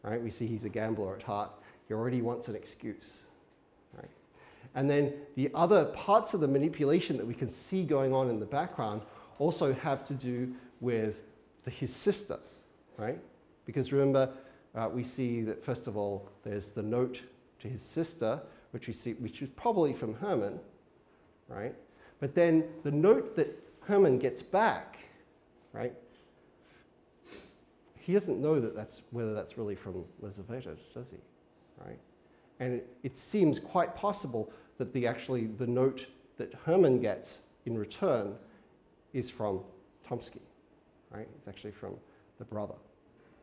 right? We see he's a gambler at heart. He already wants an excuse, right? And then the other parts of the manipulation that we can see going on in the background also have to do with his sister, right? Because remember, we see that first of all, there's the note to his sister, which is probably from Herman, right? But then the note that Herman gets back, right? He doesn't know whether that's really from Lizaveta, does he? Right? And it seems quite possible that the note that Herman gets in return is from Tomsky, right? It's actually from the brother,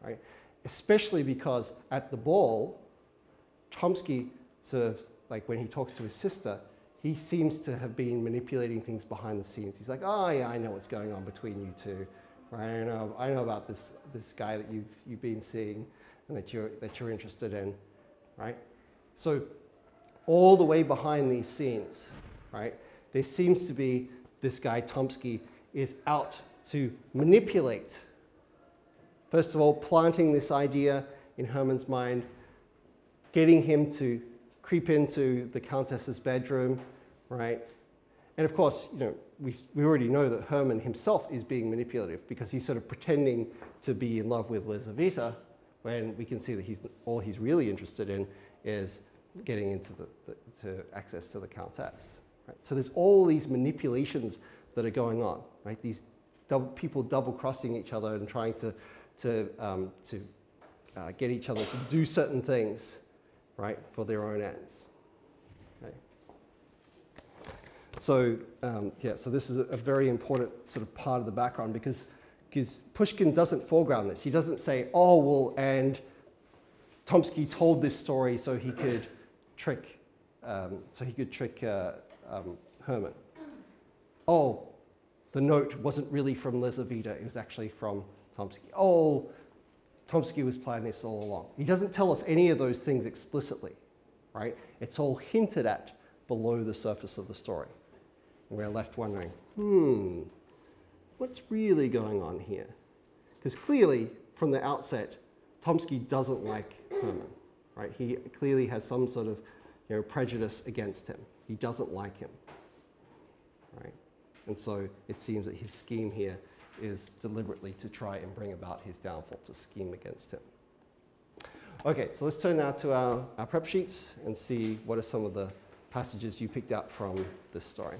right? Especially because at the ball, Chomsky sort of, like when he talks to his sister, he seems to have been manipulating things behind the scenes. He's like, oh yeah, I know what's going on between you two, right? I know about this guy that you've been seeing and that you're interested in, right? So all the way behind these scenes, right, there seems to be this guy Chomsky is out to manipulate. First of all, planting this idea in Herman's mind, getting him to creep into the Countess's bedroom, right? And of course, you know, we already know that Herman himself is being manipulative because he's sort of pretending to be in love with Lizaveta when we can see that all he's really interested in is getting into to access to the Countess. Right? So there's all these manipulations that are going on, right? These people double-crossing each other and trying to get each other to do certain things, right, for their own ends. Okay. So yeah, so this is a very important sort of part of the background because Pushkin doesn't foreground this. He doesn't say, oh, well, and Chomsky told this story so he could trick Herman. Oh, the note wasn't really from Lizaveta, it was actually from Chomsky. Oh, Chomsky was planning this all along. He doesn't tell us any of those things explicitly, right? It's all hinted at below the surface of the story. And we're left wondering, what's really going on here? Because clearly, from the outset, Chomsky doesn't like Herman, right? He clearly has some sort of, you know, prejudice against him. He doesn't like him, right? And so it seems that his scheme here is deliberately to try and bring about his downfall, to scheme against him. Okay, so let's turn now to our prep sheets and see what are some of the passages you picked out from this story.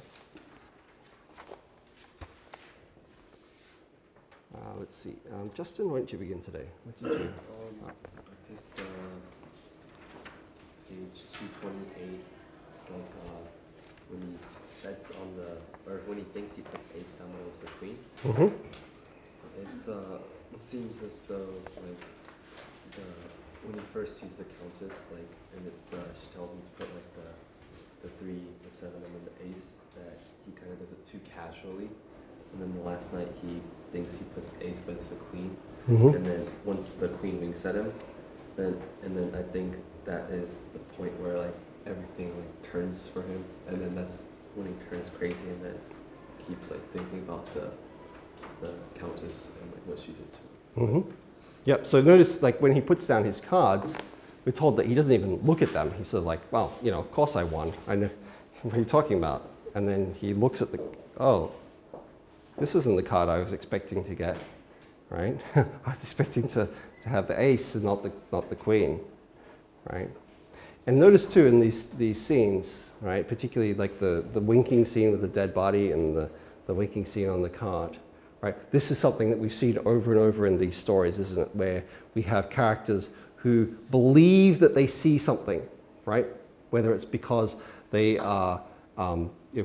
Let's see. Justin, why don't you begin today? What did you do? I picked page 228, when he bets on when he thinks he put ace down when it was the queen. It seems as though when he first sees the countess, and she tells him to put the 3, the 7, and then the ace, that he kind of does it too casually. And then the last night he thinks he puts the ace, but it's the queen. And then once the queen winks at him, and then I think that is the point where everything turns for him, and then that's when he turns crazy and then keeps thinking about the countess and what she did to him. Yep. So notice when he puts down his cards, we're told that he doesn't even look at them. He's sort of well, you know, of course I won. I know what are you talking about. And then he looks at this isn't the card I was expecting to get, right? I was expecting to have the ace and not the queen, right? And notice too in these scenes, right, particularly the winking scene with the dead body and the winking scene on the card, right? This is something that we've seen over and over in these stories, isn't it? Where we have characters who believe that they see something, right? Whether it's because they are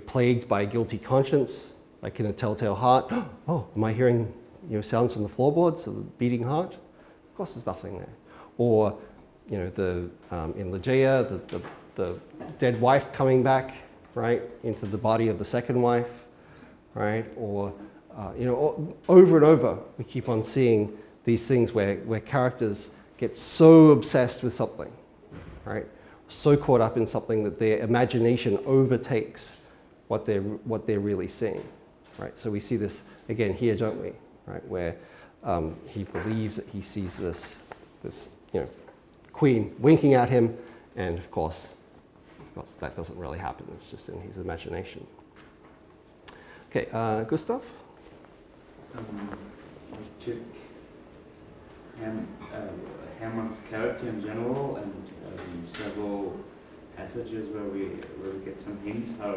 plagued by a guilty conscience, like in The Telltale Heart. Oh, am I hearing sounds from the floorboards of the beating heart? Of course, there's nothing there. Or in Ligeia, the dead wife coming back, right, into the body of the second wife, right? Or over and over, we keep on seeing these things where characters get so obsessed with something, right? So caught up in something that their imagination overtakes what they're really seeing, right? So we see this again here, don't we? Right, where he believes that he sees this queen winking at him, and of course that doesn't really happen. It's just in his imagination. Okay, Gustav? I took Herman's character in general and several passages where we get some hints how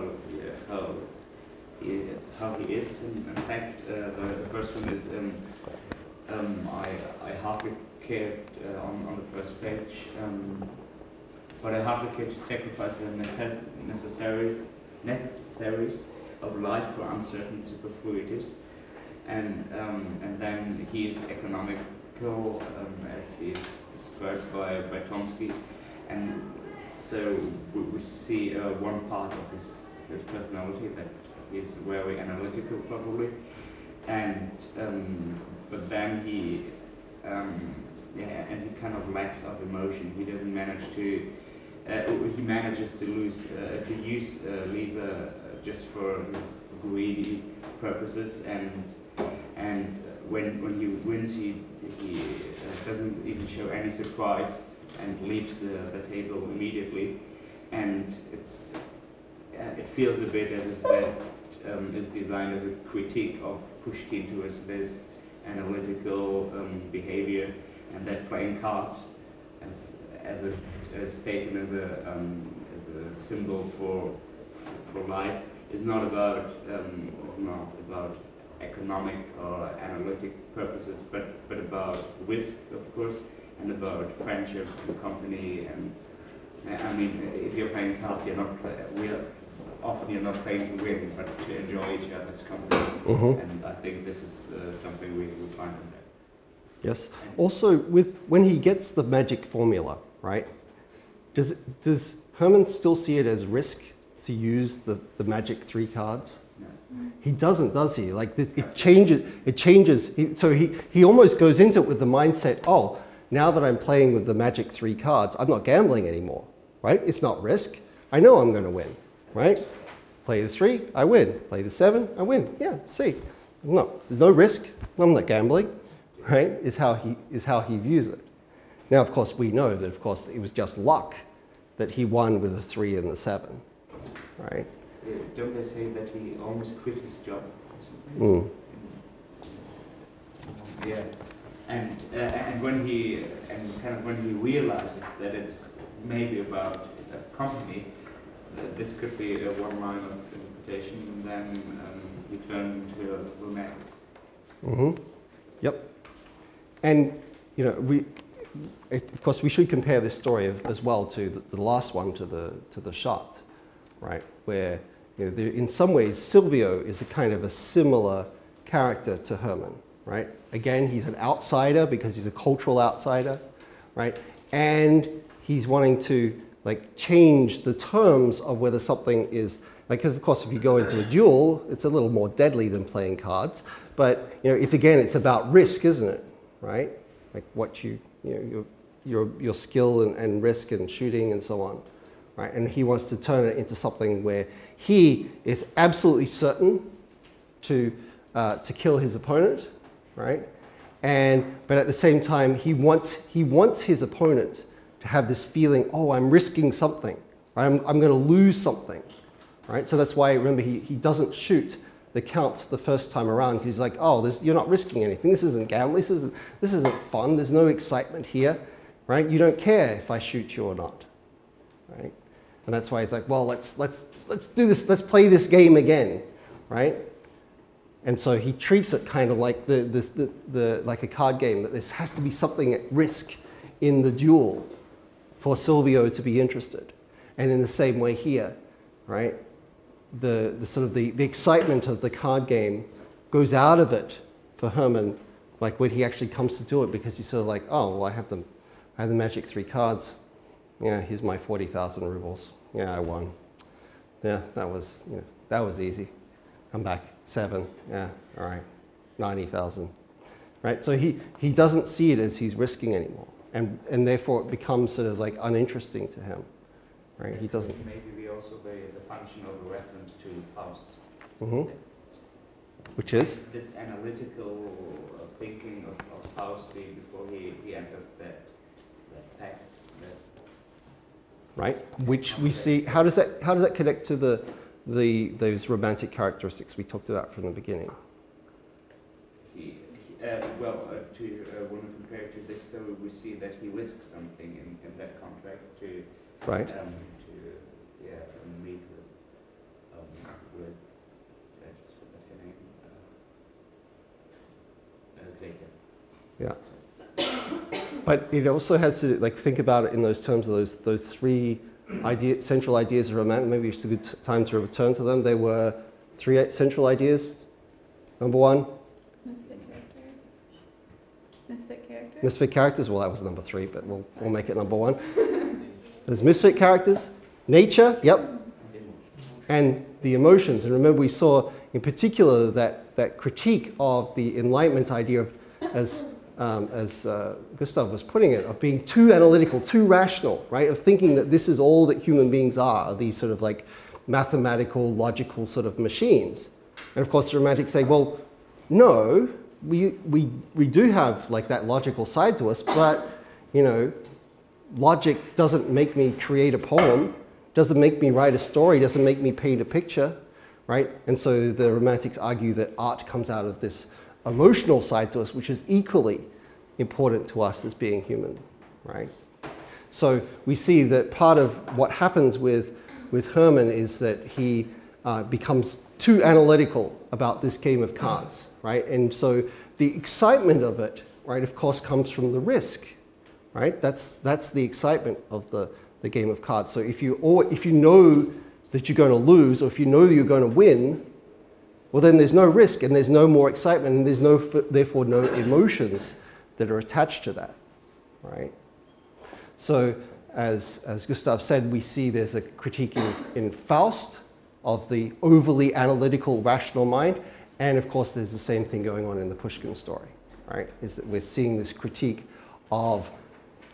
he is. In fact, the first one is I hardly cared on the first page, but I hardly cared to sacrifice the necessaries of life for uncertain superfluities. and then he is economical, as he is described by Tomsky, and so we see one part of his personality, that he's very analytical probably, and but then he and he kind of lacks of emotion. He doesn't manage to. He manages to use Lisa just for his greedy purposes, and when he wins, he doesn't even show any surprise and leaves the table immediately, and it feels a bit as if that is designed as a critique of Pushkin towards this analytical behavior, and that playing cards as taken as a symbol for life is not about economic or analytic purposes, but about risk, of course, and about friendship and company. And I mean, if you're playing cards, you're not playing to win, but to enjoy each other's company. And I think this is something we find in there. Yes. Also, when he gets the magic formula, right? Does Herman still see it as risk to use the magic 3 cards? No. He doesn't, does he? Like it changes. So he almost goes into it with the mindset, oh, now that I'm playing with the magic 3 cards, I'm not gambling anymore, right? It's not risk. I know I'm going to win, right? Play the 3, I win. Play the 7, I win. Yeah, see, no, there's no risk. I'm not gambling, right? Is how he views it. Now, of course, we know that, of course, it was just luck that he won with the 3 and the 7, right? Don't they say that he almost quit his job or something? Yeah, and when he realizes that it's maybe about a company, this could be a one line of interpretation, and then he turns into a romantic. Yep. And you know, of course, we should compare this story as well to the last one, to the shot, right? Where in some ways Silvio is a kind of a similar character to Herman, right? Again, he's an outsider because he's a cultural outsider, right? And he's wanting to change the terms of whether something is because of course if you go into a duel, it's a little more deadly than playing cards, but it's about risk, isn't it? Right? Like what your skill and risk and shooting and so on, right? And he wants to turn it into something where he is absolutely certain to kill his opponent, right? But at the same time, he wants his opponent to have this feeling, oh, I'm risking something, right? I'm going to lose something, right? So that's why, remember, he doesn't shoot the count the first time around because he's like, oh, you're not risking anything. This isn't gambling. This isn't fun. There's no excitement here, right? You don't care if I shoot you or not, right? And that's why he's like, well, let's do this. Let's play this game again, right? And so he treats it kind of like like a card game, that this has to be something at risk in the duel for Silvio to be interested. And in the same way here, right? The sort of the excitement of the card game goes out of it for Herman, like when he actually comes to do it, because he's sort of like, oh, well, I have the magic 3 cards. Yeah, here's my 40,000 rubles. Yeah, I won. Yeah, that was easy. I'm back 7. Yeah, all right, 90,000. Right. So he doesn't see it as he's risking anymore, and therefore it becomes sort of like uninteresting to him. Right. He doesn't. Maybe also the function of a reference to Faust. Mm-hmm. Which is? This analytical thinking of Faust before he enters that pact. Right. Which we see. How does that connect to those romantic characteristics we talked about from the beginning? When we compare it to this story, we see that he risks something in that contract to right. Meet with Yeah. But it also has to think about it in those terms of those 3 central ideas of romantic. Maybe it's a good time to return to them. They were 3 central ideas. Number 1, Misfit character. Misfit characters, well, that was number 3, but we'll make it number 1. There's misfit characters, nature, yep, and the emotions. And remember, we saw in particular that critique of the Enlightenment idea of, as Gustav was putting it, of being too analytical, too rational, right? Of thinking that this is all that human beings are these sort of like mathematical, logical sort of machines. And of course, the Romantics say, well, no, we do have like that logical side to us, but you know, logic doesn't make me create a poem, doesn't make me write a story, doesn't make me paint a picture, right? And so the Romantics argue that art comes out of this emotional side to us, which is equally important to us as being human, right? So we see that part of what happens with Herman is that he becomes too analytical about this game of cards, right? And so the excitement of it, right, of course, comes from the risk, right? That's the excitement of the game of cards. So if you know that you're going to lose, or if you know that you're going to win, well, then there's no risk, and there's no more excitement, and there's therefore no emotions that are attached to that, right? So as Gustav said, we see there's a critique in Faust of the overly analytical, rational mind, and of course there's the same thing going on in the Pushkin story, right? Is that we're seeing this critique of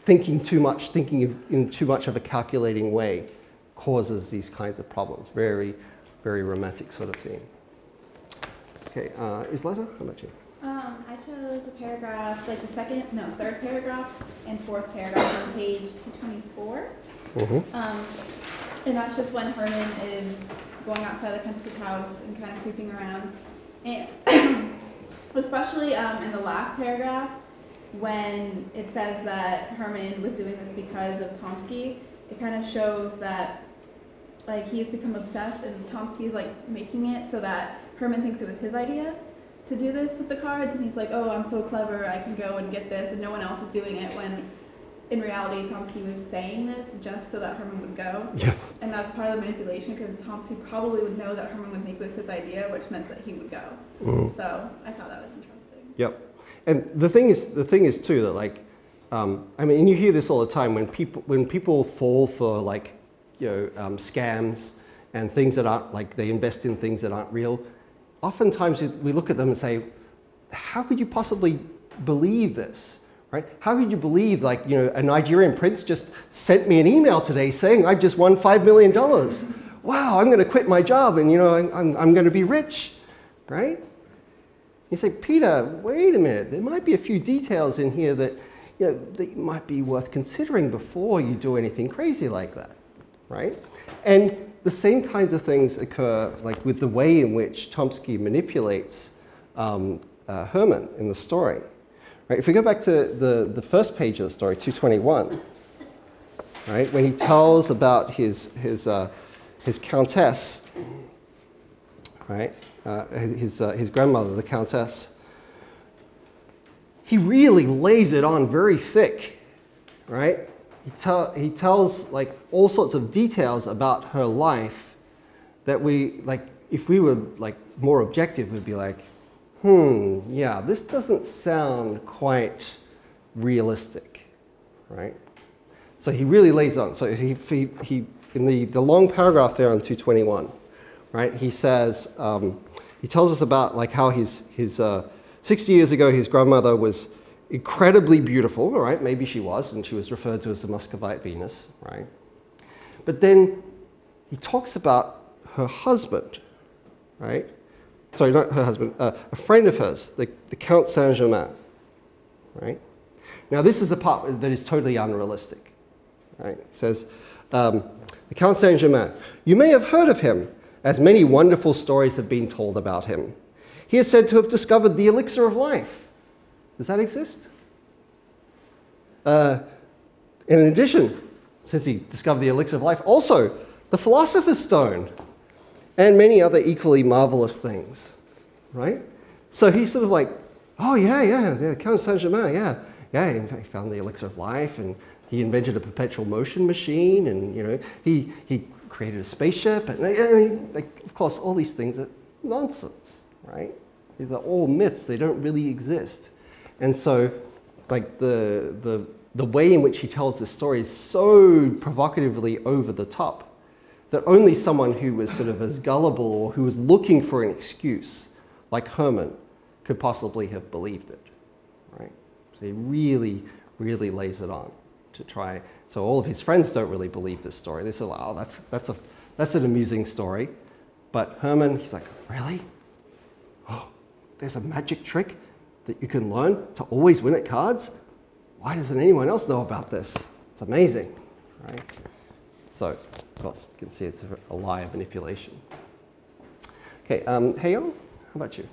thinking too much, thinking in too much of a calculating way causes these kinds of problems. Very, very romantic sort of theme. Okay, Isleta, how about you? I chose a paragraph, like the third paragraph and fourth paragraph on page 224. And that's just when Herman is going outside the Countess's house and kind of creeping around. And especially in the last paragraph, when it says that Herman was doing this because of Tomsky, it kind of shows that like he's become obsessed and Tomsky is like making it so that Herman thinks it was his idea to do this with the cards, and he's like, oh, I'm so clever, I can go and get this, and no one else is doing it, when in reality Tomsky was saying this just so that Herman would go. Yes. And that's part of the manipulation, because Tomsky probably would know that Herman would think it was his idea, which meant that he would go. So I thought that was interesting. Yep. And the thing is too that like, I mean, and you hear this all the time when people fall for like, you know, scams and things that aren't, like they invest in things that aren't real. Oftentimes we look at them and say, how could you possibly believe this, right? How could you believe, like, you know, a Nigerian prince just sent me an email today saying I just won $5 million. Wow, I'm going to quit my job and, you know, I'm going to be rich, right? You say, Peter, wait a minute. There might be a few details in here that, you know, that might be worth considering before you do anything crazy like that, right? And the same kinds of things occur like with the way in which Tomsky manipulates Herman in the story. Right? If we go back to the first page of the story, 221, right, when he tells about his countess, right, his grandmother, the countess, he really lays it on very thick, right? He tells like all sorts of details about her life that we, like, if we were like more objective, we'd be like, yeah, this doesn't sound quite realistic, right? So he really lays on. So he in the long paragraph there on 221, right? He says, he tells us about like how his 60 years ago his grandmother was incredibly beautiful, right? Maybe she was, and she was referred to as the Muscovite Venus, right? But then he talks about her husband, right? Sorry, not her husband, a friend of hers, the Count Saint-Germain, right? Now this is the part that is totally unrealistic, right? It says, the Count Saint-Germain, you may have heard of him, as many wonderful stories have been told about him. He is said to have discovered the elixir of life. Does that exist? In addition, since he discovered the elixir of life, also the Philosopher's Stone and many other equally marvelous things, right? So he's sort of like, oh yeah, Count Saint-Germain, yeah, in fact, he found the elixir of life, and he invented a perpetual motion machine, and you know, he created a spaceship, and like, of course, all these things are nonsense, right? These are all myths. They don't really exist. And so like the way in which he tells this story is so provocatively over the top that only someone who was sort of as gullible or who was looking for an excuse, like Herman, could possibly have believed it, right? So he really, really lays it on to try. So all of his friends don't really believe this story. They say, oh, that's an amusing story. But Herman, he's like, really? Oh, there's a magic trick that you can learn to always win at cards? Why doesn't anyone else know about this? It's amazing, right? So, of course, you can see it's a lie of manipulation. Okay, Haeyoung, how about you?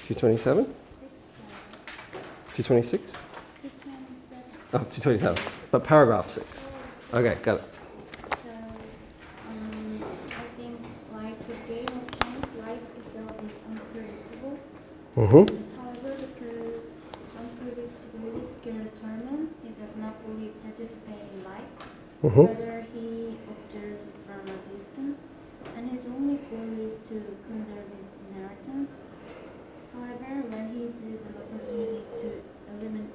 227? 226? 227. Oh, 227. But paragraph 6. Okay, got it. So, I think like the game of chance, life itself is unpredictable. Mm-hmm. However, because unpredictability scares Herman, he does not fully participate in life. Mm-hmm. Rather, he observes it from a distance, and his only goal is to conserve his inheritance. However, when he sees an opportunity to eliminate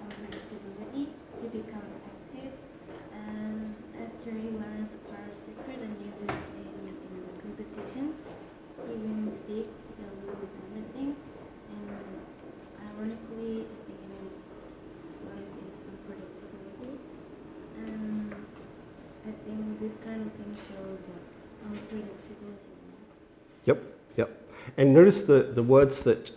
unpredictability, he becomes active, and after he learns the card's secret and uses it in the competition, he wins big, he loses everything, and ironically, I think it is life is unpredictability, and I think this kind of thing shows unpredictability. Yep, yep. And notice the words that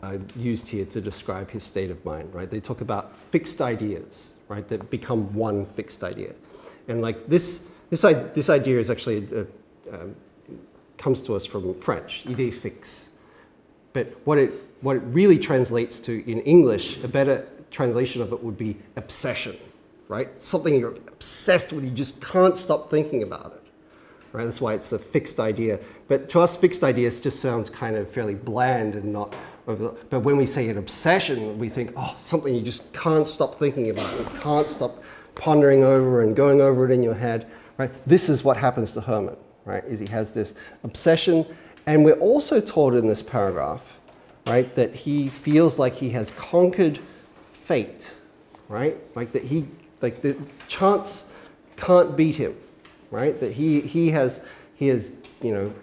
I used here to describe his state of mind, right? They talk about fixed ideas, right, that become one fixed idea. And like this idea is actually, comes to us from French, idée fixe. But what it really translates to in English, a better translation of it would be obsession, right? Something you're obsessed with, you just can't stop thinking about it. Right? That's why it's a fixed idea. But to us, fixed ideas just sounds kind of fairly bland and not over. But when we say an obsession, we think, oh, something you just can't stop thinking about. You can't stop pondering over and going over it in your head. Right? This is what happens to Herman. Right? Is he has this obsession, and we're also told in this paragraph, right, that he feels like he has conquered fate. Right? Like that the chance can't beat him. Right? That he has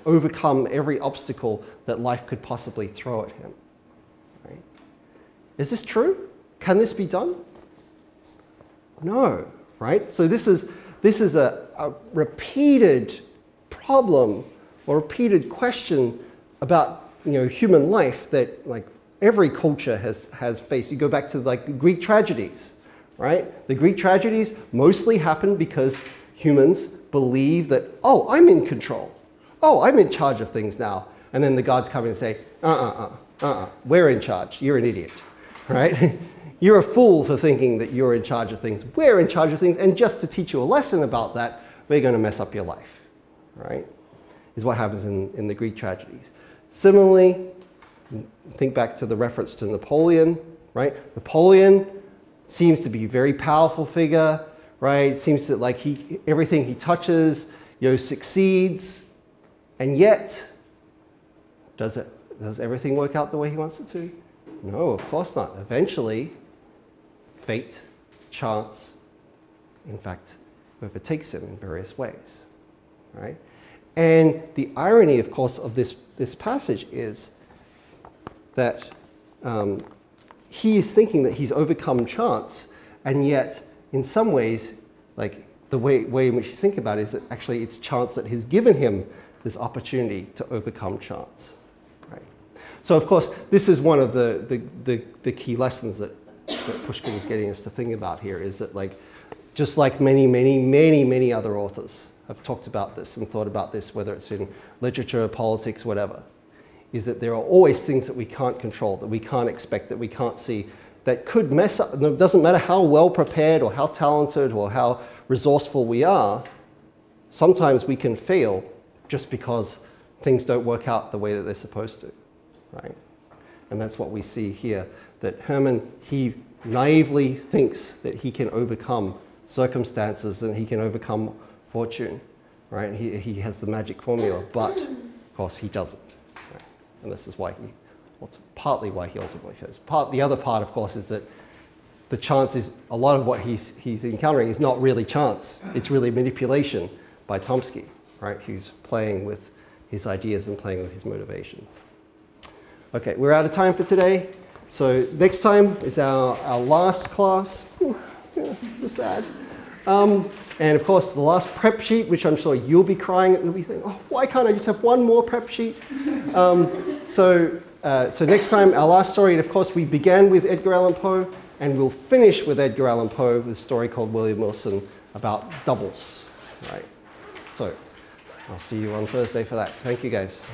overcome every obstacle that life could possibly throw at him. Right? Is this true? Can this be done? No. Right? So this is a repeated problem or repeated question about human life that like every culture has faced. You go back to like the Greek tragedies, right? The Greek tragedies mostly happened because humans believe that, oh, I'm in control. Oh, I'm in charge of things now. And then the gods come in and say, we're in charge. You're an idiot, right? You're a fool for thinking that you're in charge of things. We're in charge of things. And just to teach you a lesson about that, we're going to mess up your life, right? Is what happens in the Greek tragedies. Similarly, think back to the reference to Napoleon, right? Napoleon seems to be a very powerful figure, right? It seems that like everything he touches, succeeds, and yet, does everything work out the way he wants it to? No, of course not. Eventually, fate, chance, in fact, overtakes him in various ways, right? And the irony, of course, of this passage is that he is thinking that he's overcome chance, and yet, in some ways, like the way in which he's thinking about it is that actually it's chance that has given him this opportunity to overcome chance. Right? So, of course, this is one of the key lessons that Pushkin is getting us to think about here, is that like, just like many other authors have talked about this and thought about this, whether it's in literature, politics, whatever, is that there are always things that we can't control, that we can't expect, that we can't see, that could mess up. It doesn't matter how well prepared or how talented or how resourceful we are, sometimes we can fail just because things don't work out the way that they're supposed to, right? And that's what we see here, that Herman, he naively thinks that he can overcome circumstances and he can overcome fortune, right? He has the magic formula, but Of course, he doesn't. Right? And this is why partly why he ultimately fails. The other part, of course, is that the chance is, a lot of what he's encountering is not really chance. It's really manipulation by Tomsky, right? Who's playing with his ideas and playing with his motivations. Okay, we're out of time for today. So next time is our last class. Whew, yeah, so sad. And of course, the last prep sheet, which I'm sure you'll be crying at, you'll be thinking, oh, why can't I just have one more prep sheet? So next time, our last story, and of course, we began with Edgar Allan Poe, and we'll finish with Edgar Allan Poe with a story called William Wilson about doubles, right? So I'll see you on Thursday for that. Thank you, guys.